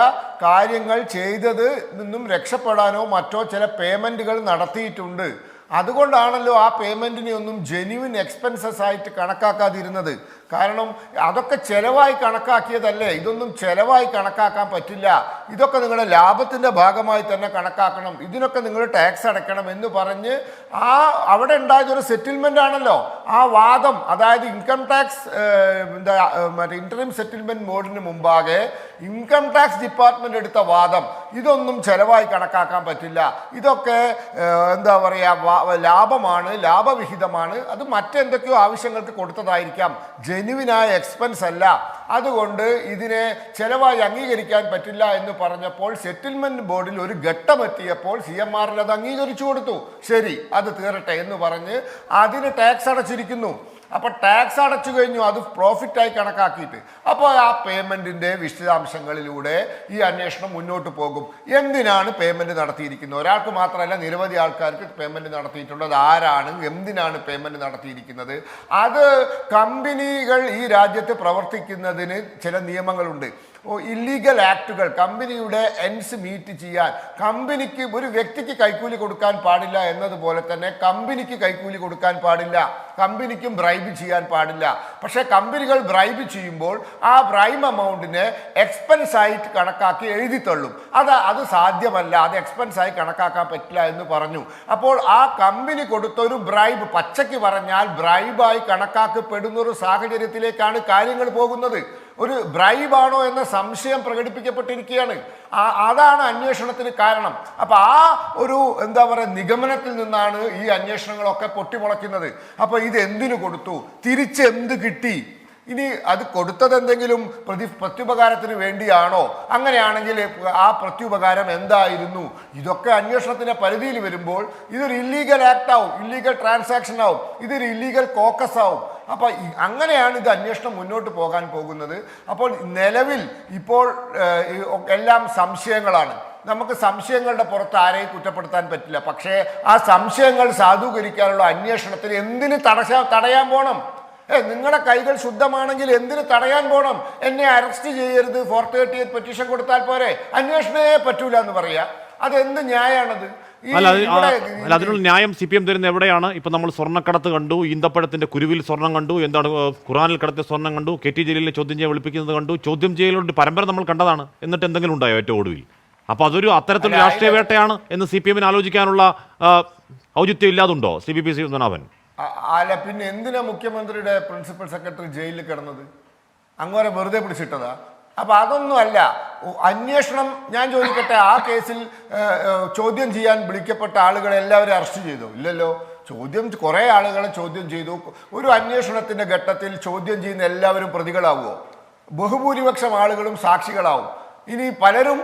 കാര്യങ്ങൾ ചെയ്തത് നിന്നും രക്ഷപ്പെടാനോ മറ്റോ ചില പേയ്മെന്റുകൾ നടത്തിയിട്ടുണ്ട്. അതുകൊണ്ടാണല്ലോ ആ പേയ്മെന്റിനെ ഒന്നും ജെന്യുവിൻ എക്സ്പെൻസസ് ആയിട്ട് കണക്കാക്കാതിരുന്നത്. കാരണം അതൊക്കെ ചെലവായി കണക്കാക്കിയതല്ലേ. ഇതൊന്നും ചെലവായി കണക്കാക്കാൻ പറ്റില്ല. ഇതൊക്കെ നിങ്ങളുടെ ലാഭത്തിന്റെ ഭാഗമായി തന്നെ കണക്കാക്കണം, ഇതിനൊക്കെ നിങ്ങൾ ടാക്സ് അടയ്ക്കണം എന്ന് പറഞ്ഞ് അവിടെ ഉണ്ടായതൊരു സെറ്റിൽമെന്റ് ആണല്ലോ. ആ വാദം, അതായത് ഇൻകം ടാക്സ് മറ്റേ ഇന്ററിം സെറ്റിൽമെന്റ് ബോർഡിന് മുമ്പാകെ ഇൻകം ടാക്സ് ഡിപ്പാർട്ട്മെന്റ് എടുത്ത വാദം ഇതൊന്നും ചെലവായി കണക്കാക്കാൻ പറ്റില്ല, ഇതൊക്കെ എന്താ പറയുക ലാഭമാണ്, ലാഭവിഹിതമാണ്, അത് മറ്റെന്തൊക്കെയോ ആവശ്യങ്ങൾക്ക് കൊടുത്തതായിരിക്കാം, ജെനുവിനായ എക്സ്പെൻസ് അല്ല, അതുകൊണ്ട് ഇതിനെ ചെലവായി അംഗീകരിക്കാൻ പറ്റില്ല എന്ന് പറഞ്ഞപ്പോൾ സെറ്റിൽമെന്റ് ബോർഡിൽ ഒരു ഘട്ടമെത്തിയപ്പോൾ CMR അത് അംഗീകരിച്ചു കൊടുത്തു. ശരി, അത് തീരട്ടെ എന്ന് പറഞ്ഞ് അതിന് ടാക്സ് അടച്ചിരിക്കുന്നു. അപ്പോൾ ടാക്സ് അടച്ചു കഴിഞ്ഞു, അത് പ്രോഫിറ്റായി കണക്കാക്കിയിട്ട്. അപ്പോൾ ആ പേയ്മെന്റിന്റെ വിശദാംശങ്ങളിലൂടെ ഈ അന്വേഷണം മുന്നോട്ട് പോകും. എന്തിനാണ് പേയ്മെന്റ് നടത്തിയിരിക്കുന്നത്? ഒരാൾക്ക് മാത്രമല്ല, നിരവധി ആൾക്കാർക്ക് പേയ്മെന്റ് നടത്തിയിട്ടുണ്ട്. അത് ആരാണ്, എന്തിനാണ് പേയ്മെന്റ് നടത്തിയിരിക്കുന്നത്? അത് കമ്പനികൾ ഈ രാജ്യത്ത് പ്രവർത്തിക്കുന്നതിന് ചില നിയമങ്ങളുണ്ട്. ഇല്ലീഗൽ ആക്ടുകൾ, കമ്പനിയുടെ എൻഡ്സ് മീറ്റ് ചെയ്യാൻ, കമ്പനിക്ക് ഒരു വ്യക്തിക്ക് കൈക്കൂലി കൊടുക്കാൻ പാടില്ല എന്നതുപോലെ തന്നെ കമ്പനിക്ക് കൈക്കൂലി കൊടുക്കാൻ പാടില്ല, കമ്പനിക്കും ബ്രൈബ് ചെയ്യാൻ പാടില്ല. പക്ഷേ കമ്പനികൾ ബ്രൈബ് ചെയ്യുമ്പോൾ ആ ബ്രൈബ് എമൗണ്ടിനെ എക്സ്പെൻസ് ആയിട്ട് കണക്കാക്കി എഴുതി തള്ളും. അത് സാധ്യമല്ല, അത് എക്സ്പെൻസ് ആയി കണക്കാക്കാൻ പറ്റില്ല എന്ന് പറഞ്ഞു. അപ്പോൾ ആ കമ്പനി കൊടുത്തൊരു ബ്രൈബ്, പച്ചയ്ക്ക് പറഞ്ഞാൽ ബ്രൈബായി കണക്കാക്കപ്പെടുന്ന ഒരു സാഹചര്യത്തിലേക്കാണ് കാര്യങ്ങൾ പോകുന്നത്. ഒരു ബ്രൈബാണോ എന്ന സംശയം പ്രകടിപ്പിക്കപ്പെട്ടിരിക്കുകയാണ്. അതാണ് അന്വേഷണത്തിന് കാരണം. അപ്പൊ ആ ഒരു എന്താ പറയുക നിഗമനത്തിൽ നിന്നാണ് ഈ അന്വേഷണങ്ങളൊക്കെ പൊട്ടിമുളയ്ക്കുന്നത്. അപ്പൊ ഇത് എന്തിനു കൊടുത്തു, തിരിച്ച് എന്ത് കിട്ടി, ഇനി അത് കൊടുത്തത് എന്തെങ്കിലും പ്രത്യുപകാരത്തിന് വേണ്ടിയാണോ? അങ്ങനെയാണെങ്കിൽ ആ പ്രത്യുപകാരം എന്തായിരുന്നു? ഇതൊക്കെ അന്വേഷണത്തിന്റെ പരിധിയിൽ വരുമ്പോൾ ഇതൊരു ഇല്ലീഗൽ ആക്ട് ആവും, ഇല്ലീഗൽ ട്രാൻസാക്ഷൻ ആവും, ഇതൊരു ഇല്ലീഗൽ കോക്കസ് ആവും. അപ്പൊ അങ്ങനെയാണ് ഇത് അന്വേഷണം മുന്നോട്ട് പോകാൻ പോകുന്നത്. അപ്പോൾ നിലവിൽ ഇപ്പോൾ എല്ലാം സംശയങ്ങളാണ്. നമുക്ക് സംശയങ്ങളുടെ പുറത്ത് ആരെയും കുറ്റപ്പെടുത്താൻ പറ്റില്ല. പക്ഷേ ആ സംശയങ്ങൾ സാധൂകരിക്കാനുള്ള അന്വേഷണത്തിന് എന്തിന് തടയാൻ പോണം? നിങ്ങളുടെ കൈകൾ ശുദ്ധമാണെങ്കിൽ എന്തിന് തടയാൻ പോണം? എന്നെ അറസ്റ്റ് ചെയ്യരുത്, 438 പെറ്റീഷൻ കൊടുത്താൽ പോരെ, അന്വേഷണമേ പറ്റൂല എന്ന് പറയാ, അതെന്ത് ന്യായാണത്? അതിനുള്ള ന്യായം CPM തരുന്ന എവിടെയാണ്? ഇപ്പൊ നമ്മൾ സ്വർണ്ണക്കടത്ത് കണ്ടു, ഈന്തപ്പഴത്തിന്റെ കുരുവിൽ സ്വർണം കണ്ടു, എന്താണ് ഖുറാനിൽ കടത്തിയ സ്വർണം കണ്ടു, KT ജലീലിനെ ചോദ്യം ചെയ്യാൻ വിളിപ്പിക്കുന്നത് കണ്ടു, ചോദ്യം ചെയ്യലുണ്ട് പരമ്പര നമ്മൾ കണ്ടതാണ്. എന്നിട്ട് എന്തെങ്കിലും ഉണ്ടായോ ഏറ്റവും ഒടുവിൽ? അപ്പൊ അതൊരു അത്തരത്തിലുള്ള രാഷ്ട്രീയ വേട്ടയാണ് എന്ന് CPM ആലോചിക്കാനുള്ള ഔചിത്യം ഇല്ലാതുണ്ടോ CPP പത്മനാഭൻ? അല്ല, പിന്നെ എന്തിനാ മുഖ്യമന്ത്രിയുടെ പ്രിൻസിപ്പൽ സെക്രട്ടറി ജയിലിൽ കിടന്നത്? അങ്ങനെ വെറുതെ പിടിച്ചിട്ടതാ? അപ്പൊ അതൊന്നും അല്ല അന്വേഷണം. ഞാൻ ചോദിക്കട്ടെ, ആ കേസിൽ ചോദ്യം ചെയ്യാൻ വിളിക്കപ്പെട്ട ആളുകളെ എല്ലാവരും അറസ്റ്റ് ചെയ്തോ? ഇല്ലല്ലോ. കുറേ ആളുകളെ ചോദ്യം ചെയ്തു. ഒരു അന്വേഷണത്തിന്റെ ഘട്ടത്തിൽ ചോദ്യം ചെയ്യുന്ന എല്ലാവരും പ്രതികളാവുമോ? ബഹുഭൂരിപക്ഷം ആളുകളും സാക്ഷികളാവും. ഇനി പലരും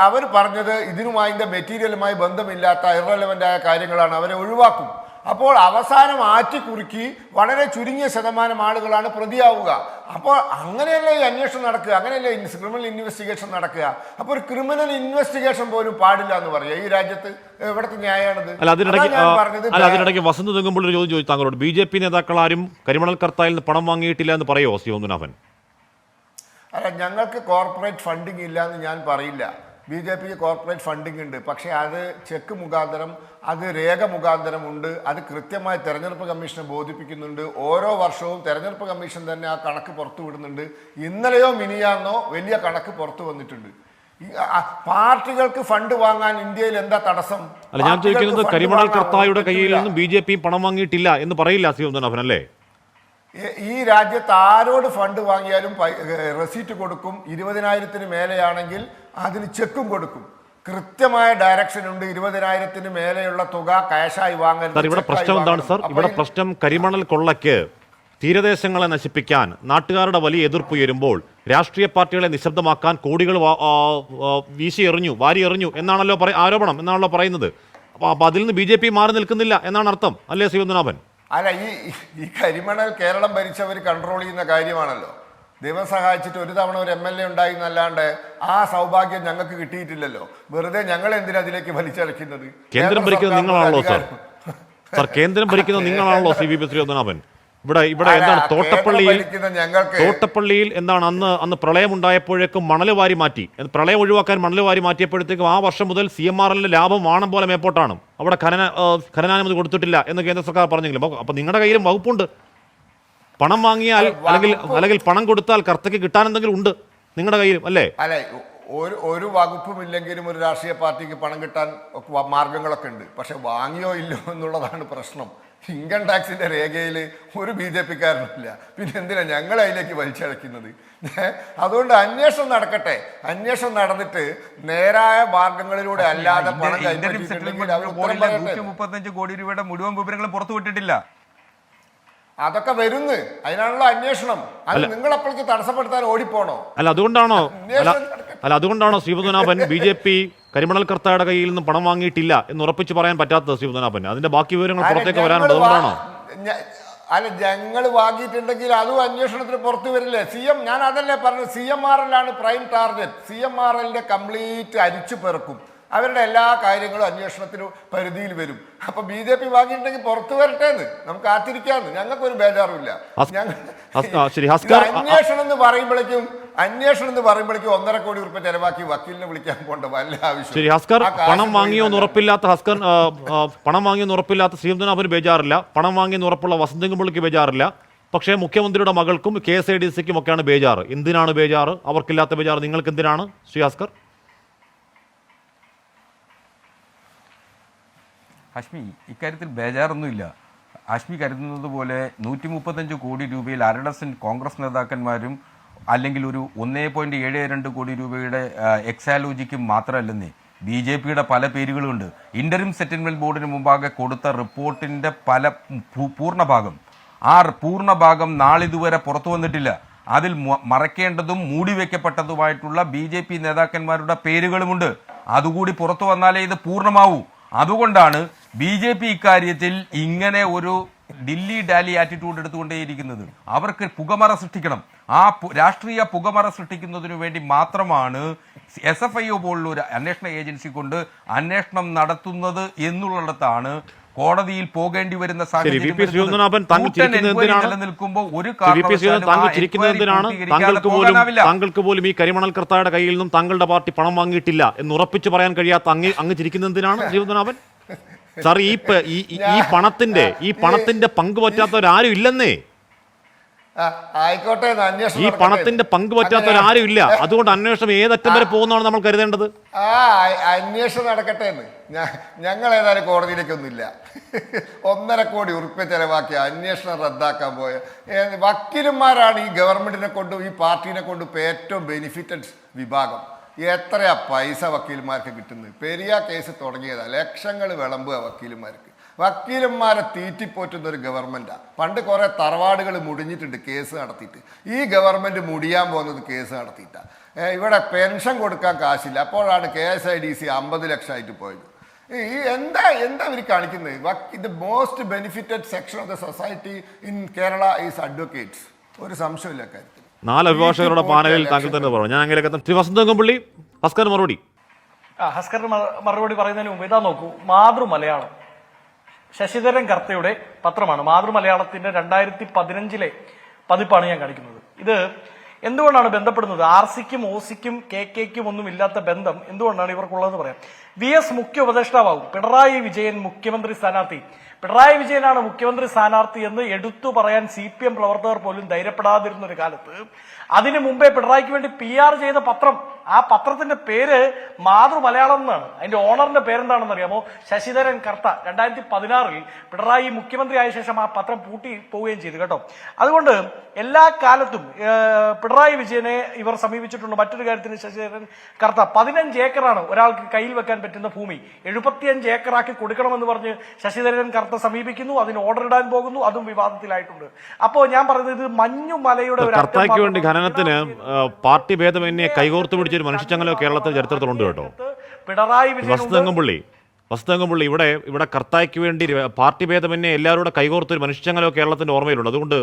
അവർ പറഞ്ഞത് ഇതിനുമായി മെറ്റീരിയലുമായി ബന്ധമില്ലാത്ത ഇറലവൻ്റായ കാര്യങ്ങളാണ്, അവരെ ഒഴിവാക്കും. അപ്പോൾ അവസാനം ആറ്റിക്കുറുക്കി വളരെ ചുരുങ്ങിയ ശതമാനം ആളുകളാണ് പ്രതിയാവുക. അപ്പോൾ അങ്ങനെയല്ലേ ഈ അന്വേഷണം നടക്കുക, അങ്ങനെയല്ലേ ക്രിമിനൽ ഇൻവെസ്റ്റിഗേഷൻ നടക്കുക. അപ്പോൾ ഒരു ക്രിമിനൽ ഇൻവെസ്റ്റിഗേഷൻ പോലും പാടില്ല എന്ന് പറയുക ഈ രാജ്യത്ത് എവിടത്തെ ന്യായമാണത്? അതിനിടയ്ക്ക് വസന്ത് തെങ്ങുമ്പോൾ ഒരു ചോദ്യം ചോദിച്ചു താങ്കളോട്, BJP നേതാക്കൾ ആരും കരിമണൽ കർത്തായിൽ നിന്ന് പണം വാങ്ങിയിട്ടില്ല എന്ന് പറയുമോ പത്മനാഭൻ? അല്ല, ഞങ്ങൾക്ക് കോർപ്പറേറ്റ് ഫണ്ടിങ് ഇല്ല എന്ന് ഞാൻ പറയില്ല. BJPക്ക് കോർപ്പറേറ്റ് ഫണ്ടിങ് ഉണ്ട്. പക്ഷേ അത് ചെക്ക് മുഖാന്തരം, അത് രേഖ മുഖാന്തരം ഉണ്ട്. അത് കൃത്യമായി തെരഞ്ഞെടുപ്പ് കമ്മീഷനെ ബോധിപ്പിക്കുന്നുണ്ട്. ഓരോ വർഷവും തെരഞ്ഞെടുപ്പ് കമ്മീഷൻ തന്നെ ആ കണക്ക് പുറത്തു വിടുന്നുണ്ട്. ഇന്നലെയോ മിനിയാന്നോ വലിയ കണക്ക് പുറത്തു വന്നിട്ടുണ്ട്. പാർട്ടികൾക്ക് ഫണ്ട് വാങ്ങാൻ ഇന്ത്യയിൽ എന്താ തടസ്സം? അല്ല, ഞാൻ ചോദിക്കുന്നത് കരിമണൽ കർത്തായുടെ കയ്യിൽ നിന്ന് BJP പണം വാങ്ങിയിട്ടില്ല എന്ന് പറയില്ല പത്മനാഭൻ അല്ലേ? ഈ രാജ്യത്ത് ആരോട് ഫണ്ട് വാങ്ങിയാലും റെസീറ്റ് കൊടുക്കും. 20,000-ന് മേലെയാണെങ്കിൽ അതിന് ചെക്കും കൊടുക്കും. കൃത്യമായ ഡയറക്ഷൻ ഉണ്ട്. 20,000-ന് മേലെയുള്ള തുക ക്യാഷായി വാങ്ങരുത്. ഇവിടെ പ്രശ്നം എന്താണ് സർ? ഇവിടെ പ്രശ്നം കരിമണൽ കൊള്ളയ്ക്ക്, തീരദേശങ്ങളെ നശിപ്പിക്കാൻ നാട്ടുകാരുടെ വലിയ എതിർപ്പ് ഉയരുമ്പോൾ രാഷ്ട്രീയ പാർട്ടികളെ നിശബ്ദമാക്കാൻ കോടികൾ വീശി എറിഞ്ഞു, വാരി എറിഞ്ഞു എന്നാണല്ലോ ആരോപണം, എന്നാണല്ലോ പറയുന്നത്. അപ്പൊ അതിൽ നിന്ന് BJP മാറി നിൽക്കുന്നില്ല എന്നാണ് അർത്ഥം അല്ലേ പത്മനാഭൻ? അല്ല, ഈ കരിമണൽ കേരളം ഭരിച്ചവർ കൺട്രോൾ ചെയ്യുന്ന കാര്യമാണല്ലോ. ദൈവം സഹായിച്ചിട്ട് ഒരു തവണ ഒരു MLA ഉണ്ടായി എന്നല്ലാണ്ട് ആ സൗഭാഗ്യം ഞങ്ങൾക്ക് കിട്ടിയിട്ടില്ലല്ലോ. വെറുതെ ഞങ്ങൾ എന്തിനാ അതിലേക്ക് വലിച്ചടക്കുന്നത്? കേന്ദ്രം ഭരിക്കുന്നത് നിങ്ങളാണല്ലോ സർ, കേന്ദ്രം ഭരിക്കുന്നത് നിങ്ങളാണല്ലോ CPP പത്മനാഭൻ. ഇവിടെ എന്താണ് തോട്ടപ്പള്ളിയിൽ എന്താണ് അന്ന് പ്രളയം ഉണ്ടായപ്പോഴേക്കും മണൽ വാരി മാറ്റി, പ്രളയം ഒഴിവാക്കാൻ മണൽ വാരി മാറ്റിയപ്പോഴത്തേക്കും ആ വർഷം മുതൽ CMRL ലാഭം വാണം പോലെ മേപ്പോട്ടാണ്. അവിടെ ഖനനാനുമതി കൊടുത്തിട്ടില്ല എന്ന് കേന്ദ്ര സർക്കാർ പറഞ്ഞെങ്കിലും അപ്പൊ നിങ്ങളുടെ കയ്യിലും വകുപ്പുണ്ട്. പണം വാങ്ങിയാൽ അല്ലെങ്കിൽ പണം കൊടുത്താൽ കർത്തയ്ക്ക് കിട്ടാൻ എന്തെങ്കിലും ഉണ്ട് നിങ്ങളുടെ കയ്യിലും അല്ലേ? അല്ലെ, ഒരു വകുപ്പും ഇല്ലെങ്കിലും ഒരു രാഷ്ട്രീയ പാർട്ടിക്ക് പണം കിട്ടാൻ മാർഗങ്ങളൊക്കെ ഉണ്ട്. പക്ഷെ വാങ്ങിയോ ഇല്ലോ എന്നുള്ളതാണ് പ്രശ്നം. ഇൻകം ടാക്സിന്റെ രേഖയിൽ ഒരു BJPക്കാരനില്ല. പിന്നെ എന്തിനാ ഞങ്ങൾ അതിലേക്ക് വലിച്ചടയ്ക്കുന്നത്? അതുകൊണ്ട് അന്വേഷണം നടക്കട്ടെ. അന്വേഷണം നടന്നിട്ട് നേരായ മാർഗങ്ങളിലൂടെ അല്ലാതെ പണം കൈപ്പറ്റിയിട്ടുണ്ടെങ്കിൽ അവർ ഉത്തരം പറയട്ടെ. 135 കോടി രൂപയുടെ മുഴുവൻ വിവരങ്ങൾ പുറത്തുവിട്ടിട്ടില്ല. അതൊക്കെ വരുന്നു, അതിനാണല്ലോ അന്വേഷണം. അത് നിങ്ങൾ അപ്പോഴേക്ക് തടസ്സപ്പെടുത്താൻ ഓടിപ്പോണോ? അതുകൊണ്ടാണോ ശ്രീപത്മനാഭൻ BJP കരിമണൽ കർത്തയുടെ കയ്യിൽ നിന്ന് പണം വാങ്ങിയിട്ടില്ല എന്ന് ഉറപ്പിച്ച് പറയാൻ പറ്റാത്തത്? ശ്രീപത്മനാഭൻ, അതിന്റെ ബാക്കി വിവരങ്ങൾ പുറത്തേക്ക് വരാനുണ്ട്, അതുകൊണ്ടാണോ? അല്ല, ഞങ്ങൾ വാങ്ങിയിട്ടുണ്ടെങ്കിൽ അതും അന്വേഷണത്തിന് പുറത്തു വരില്ലേ? ഞാൻ അതല്ലേ പറഞ്ഞു, CMRL prime target. CMRL complete അരിച്ചു പെറുക്കും. അവരുടെ എല്ലാ കാര്യങ്ങളും അന്വേഷണത്തിന് പരിധിയിൽ വരും. അപ്പൊ BJP വാങ്ങിയിട്ടുണ്ടെങ്കിൽ പുറത്തു വരട്ടെ എന്ന് നമുക്ക് കാത്തിരിക്കാന്ന്. ഞങ്ങൾക്കൊരു ബേജാറുമില്ല. അന്വേഷണം എന്ന് പറയുമ്പോഴേക്കും 1.5 കോടി രൂപ ചെലവാക്കി വക്കീലിനെ വിളിക്കാൻ പോണ്ട വല്ല ആവശ്യം. പണം വാങ്ങിയോന്ന് ഉറപ്പില്ലാത്ത ശ്രീപത്മനാഭന് ബേജാറില്ല, പണം വാങ്ങിയെന്ന് ഉറപ്പുള്ള വസന്തകുമ്പളിക്ക് ബേജാറില്ല. പക്ഷേ മുഖ്യമന്ത്രിയുടെ മകൾക്കും KSIDCക്കും ഒക്കെയാണ് ബേജാറ്. എന്തിനാണ് ബേജാറ്? അവർക്കില്ലാത്ത ബേജാറ് നിങ്ങൾക്ക് എന്തിനാണ് ശ്രീ ഭാസ്കർ? ഹാഷ്മി, ഇക്കാര്യത്തിൽ ബേജാറൊന്നുമില്ല. ഹാഷ്മി കരുതുന്നത് പോലെ 135 കോടി രൂപയിൽ അരഡസൻ കോൺഗ്രസ് നേതാക്കന്മാരും അല്ലെങ്കിൽ ഒരു 1.72 കോടി രൂപയുടെ എക്സാലോജിക്കും മാത്രമല്ലെന്നേ BJPയുടെ പല പേരുകളുമുണ്ട്. ഇന്ററിം സെറ്റിൽമെന്റ് ബോർഡിന് മുമ്പാകെ കൊടുത്ത റിപ്പോർട്ടിന്റെ പൂർണ്ണഭാഗം നാളിതുവരെ പുറത്തു വന്നിട്ടില്ല. അതിൽ മറയ്ക്കേണ്ടതും മൂടിവെക്കപ്പെട്ടതുമായിട്ടുള്ള BJP നേതാക്കന്മാരുടെ പേരുകളുമുണ്ട്. അതുകൂടി പുറത്തു വന്നാലേ ഇത് പൂർണ്ണമാവൂ. അതുകൊണ്ടാണ് BJP ഇക്കാര്യത്തിൽ ഇങ്ങനെ ഒരു ഡില്ലി ഡാലി ആറ്റിറ്റ്യൂഡ് എടുത്തുകൊണ്ടേയിരിക്കുന്നത്. അവർക്ക് പുകമറ സൃഷ്ടിക്കണം. ആ രാഷ്ട്രീയ പുകമറ സൃഷ്ടിക്കുന്നതിനു വേണ്ടി മാത്രമാണ് SFIO പോലുള്ള ഒരു അന്വേഷണ ഏജൻസി കൊണ്ട് അന്വേഷണം നടത്തുന്നത് എന്നുള്ളിടത്താണ് കോടതിയിൽ പോകേണ്ടി വരുന്ന സാഹചര്യം നിലനിൽക്കുമ്പോൾ ഒരു താങ്കൾക്ക് പോലും ഈ കരിമണൽ കർത്തായുടെ കയ്യിൽ നിന്നും താങ്കളുടെ പാർട്ടി പണം വാങ്ങിയിട്ടില്ല എന്ന് ഉറപ്പിച്ചു പറയാൻ കഴിയാത്ത അങ്ങ് ചിരിക്കുന്ന എന്തിനാണ് ശ്രീപത്മനാഭൻ സാർ? ഈ പണത്തിന്റെ പങ്ക് പറ്റാത്തവരാരും ഇല്ലെന്നേ. ആയിക്കോട്ടെ, ഈ പണത്തിന്റെ പങ്ക് പറ്റാത്തവരാരും ഇല്ല. അതുകൊണ്ട് അന്വേഷണം ഏതറ്റം വരെ പോകുന്നതാണ് നമ്മൾ കരുതേണ്ടത്. അന്വേഷണം നടക്കട്ടെ എന്ന് ഞങ്ങൾ ഏതായാലും കോടതിയിലേക്കൊന്നുമില്ല. 1.5 കോടി ഉറുപ്പ്യ ചെലവാക്കി അന്വേഷണം റദ്ദാക്കാൻ പോയ വക്കീലന്മാരാണ് ഈ ഗവൺമെന്റിനെ കൊണ്ടും ഈ പാർട്ടീനെ കൊണ്ടും ഇപ്പോൾ ഏറ്റവും ബെനിഫിറ്റഡ് വിഭാഗം. എത്രയാ പൈസ വക്കീലന്മാർക്ക് കിട്ടുന്നത്? പെരിയ കേസ് തുടങ്ങിയതാ, ലക്ഷങ്ങൾ വിളമ്പുക വക്കീലന്മാരെ തീറ്റിപ്പോറ്റുന്ന ഒരു ഗവൺമെൻറ്റാണ്. പണ്ട് കുറേ തറവാടുകൾ മുടിഞ്ഞിട്ടുണ്ട് കേസ് നടത്തിയിട്ട്. ഈ ഗവൺമെൻറ് മുടിയാൻ പോകുന്നത് കേസ് നടത്തിയിട്ടാണ്. ഇവിടെ പെൻഷൻ കൊടുക്കാൻ കാശില്ല, അപ്പോഴാണ് KSIDC 50 ലക്ഷമായിട്ട് പോയത്. ഈ എന്താ ഇവർ കാണിക്കുന്നത്? The most benefited section of the society in Kerala is advocates. ഒരു സംശയമില്ല കാര്യത്തിൽ. 4 അഭിഭാഷകരുടെ പാനലിൽ താങ്കൾ തന്നെ പറഞ്ഞു. ഞാൻ അങ്ങനെ വസന്തകുമ്പള്ളി ഹസ്കറിന് മറുപടി. ഹസ്കറിന് മറുപടി പറയുന്നതിന് മുമ്പ് ഇതാ നോക്കൂ, മാതൃമലയാളം ശശിധരൻ കർത്തയുടെ പത്രമാണ്. മാതൃമലയാളത്തിന്റെ 2015 പതിപ്പാണ് ഞാൻ കാണിക്കുന്നത്. ഇത് എന്തുകൊണ്ടാണ് ബന്ധപ്പെടുന്നത്? RCക്കും OCക്കും KKക്കും ഒന്നും ഇല്ലാത്ത ബന്ധം എന്തുകൊണ്ടാണ് ഇവർക്കുള്ളതെന്ന് പറയാം. VS മുഖ്യ ഉപദേഷ്ടാവും, പിണറായി വിജയൻ മുഖ്യമന്ത്രി സ്ഥാനാർത്ഥി. പിണറായി വിജയനാണ് മുഖ്യമന്ത്രി സ്ഥാനാർത്ഥി എന്ന് എടുത്തു പറയാൻ CPM പ്രവർത്തകർ പോലും ധൈര്യപ്പെടാതിരുന്ന ഒരു കാലത്ത് അതിനു മുമ്പേ പിണറായിക്ക് വേണ്ടി PR ചെയ്ത പത്രം, ആ പത്രത്തിന്റെ പേര് മാതൃമലയാളം എന്നാണ്. അതിന്റെ ഓണറിന്റെ പേരെന്താണെന്ന് അറിയാമോ? ശശിധരൻ കർത്ത. 2016 പിണറായി മുഖ്യമന്ത്രി ആയ ശേഷം ആ പത്രം പൂട്ടി പോവുകയും ചെയ്തു കേട്ടോ. അതുകൊണ്ട് എല്ലാ കാലത്തും പിണറായി വിജയനെ ഇവർ സമീപിച്ചിട്ടുണ്ട്. മറ്റൊരു കാര്യത്തിന് ശശിധരൻ കർത്ത 15 ഏക്കറാണ് ഒരാൾക്ക് കയ്യിൽ വെക്കാൻ പറ്റുന്ന ഭൂമി, 75 ഏക്കറാക്കി കൊടുക്കണമെന്ന് പറഞ്ഞ് ശശിധരൻ കർത്ത സമീപിക്കുന്നു. അതിന് ഓർഡർ ഇടാൻ പോകുന്നു, അതും വിവാദത്തിലായിട്ടുണ്ട്. അപ്പോ ഞാൻ പറയുന്നത് ഇത് മഞ്ഞുമലയുടെ ഒരു ഖനനത്തിന് പാർട്ടി ഭേദമന്യേ കൈകോർത്ത് പിടിച്ചൊരു മനുഷ്യച്ചങ്ങലോ കേരളത്തിൽ ചരിത്രത്തിലുണ്ട് കേട്ടോ. പിണറായി വസ്തുതങ്കമ്പള്ളി ഇവിടെ കർത്തായ്ക്ക് വേണ്ടി പാർട്ടി ഭേദമന്യേ എല്ലാവരുടെ കൈകോർത്തൊരു മനുഷ്യച്ചങ്ങലോ കേരളത്തിന്റെ ഓർമ്മയിലുണ്ട്. അതുകൊണ്ട്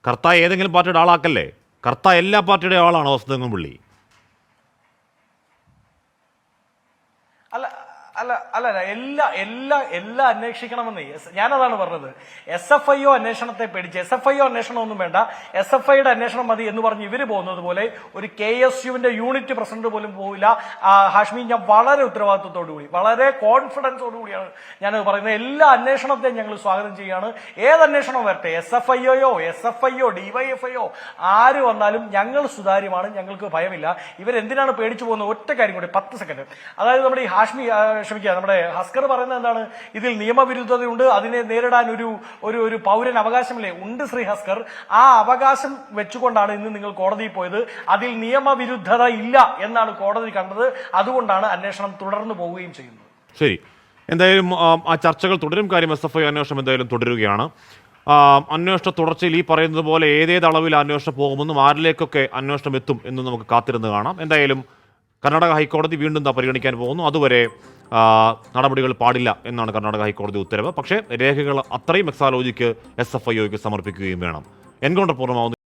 കർത്തായ ഏതെങ്കിലും പാർട്ടിയുടെ ആളാക്കല്ലേ. കർത്ത എല്ലാ പാർട്ടിയുടെ ആളാണ് വസ്തുതങ്കമ്പള്ളി. അല്ല എല്ലാം അന്വേഷിക്കണമെന്ന് ഞാനതാണ് പറഞ്ഞത്. SFIO അന്വേഷണത്തെ പേടിച്ച് SFIO അന്വേഷണം ഒന്നും വേണ്ട, SFIയുടെ അന്വേഷണം മതി എന്ന് പറഞ്ഞ് ഇവര് പോകുന്നത് പോലെ ഒരു KSUവിന്റെ യൂണിറ്റ് പ്രസിഡന്റ് പോലും പോവില്ല. ഹാഷ്മി, ഞാൻ വളരെ ഉത്തരവാദിത്വത്തോടുകൂടി വളരെ കോൺഫിഡൻസോടുകൂടിയാണ് ഞാനത് പറയുന്നത്. എല്ലാ അന്വേഷണത്തെയും ഞങ്ങൾ സ്വാഗതം ചെയ്യുകയാണ്. ഏത് അന്വേഷണം വരട്ടെ, SFIOയോ SFIയോ DYFIയോ ആര് വന്നാലും ഞങ്ങൾ സുതാര്യമാണ്, ഞങ്ങൾക്ക് ഭയമില്ല. ഇവരെന്തിനാണ് പേടിച്ചു പോകുന്നത്? ഒറ്റ കാര്യം കൂടി 10 സെക്കൻഡ്. അതായത് നമ്മുടെ ഈ ക്ഷമിക്കുക, നമ്മുടെ ഹസ്കർ പറയുന്നത് എന്താണ്? ഇതിൽ നിയമവിരുദ്ധതയുണ്ട്, അതിനെ നേരിടാൻ ഒരു പൗരൻ അവകാശമില്ലേ? ഉണ്ട് ശ്രീ ഹസ്കർ. ആ അവകാശം വെച്ചുകൊണ്ടാണ് ഇന്ന് നിങ്ങൾ കോടതിയിൽ പോയത്. അതിൽ നിയമവിരുദ്ധത ഇല്ല എന്നാണ് കോടതി കണ്ടത്. അതുകൊണ്ടാണ് അന്വേഷണം തുടർന്നു പോവുകയും ചെയ്യുന്നത്. ശരി, എന്തായാലും ആ ചർച്ചകൾ തുടരും. കാര്യം SFI അന്വേഷണം എന്തായാലും തുടരുകയാണ്. അന്വേഷണ തുടർച്ചയിൽ ഈ പറയുന്നത് പോലെ ഏതേത് അളവിൽ അന്വേഷണം പോകുമെന്നും ആരിലേക്കൊക്കെ അന്വേഷണം എത്തും എന്നും നമുക്ക് കാത്തിരുന്ന് കാണാം. എന്തായാലും കർണാടക ഹൈക്കോടതി വീണ്ടും പരിഗണിക്കാൻ പോകുന്നു. അതുവരെ നടപടികൾ പാടില്ല എന്നാണ് കർണാടക ഹൈക്കോടതി ഉത്തരവ്. പക്ഷേ രേഖകൾ അത്രയും എക്സാലോജിക്ക് SFIOക്ക് സമർപ്പിക്കുകയും വേണം. എൻകൗണ്ടർ പൂർണ്ണമാവുന്നു.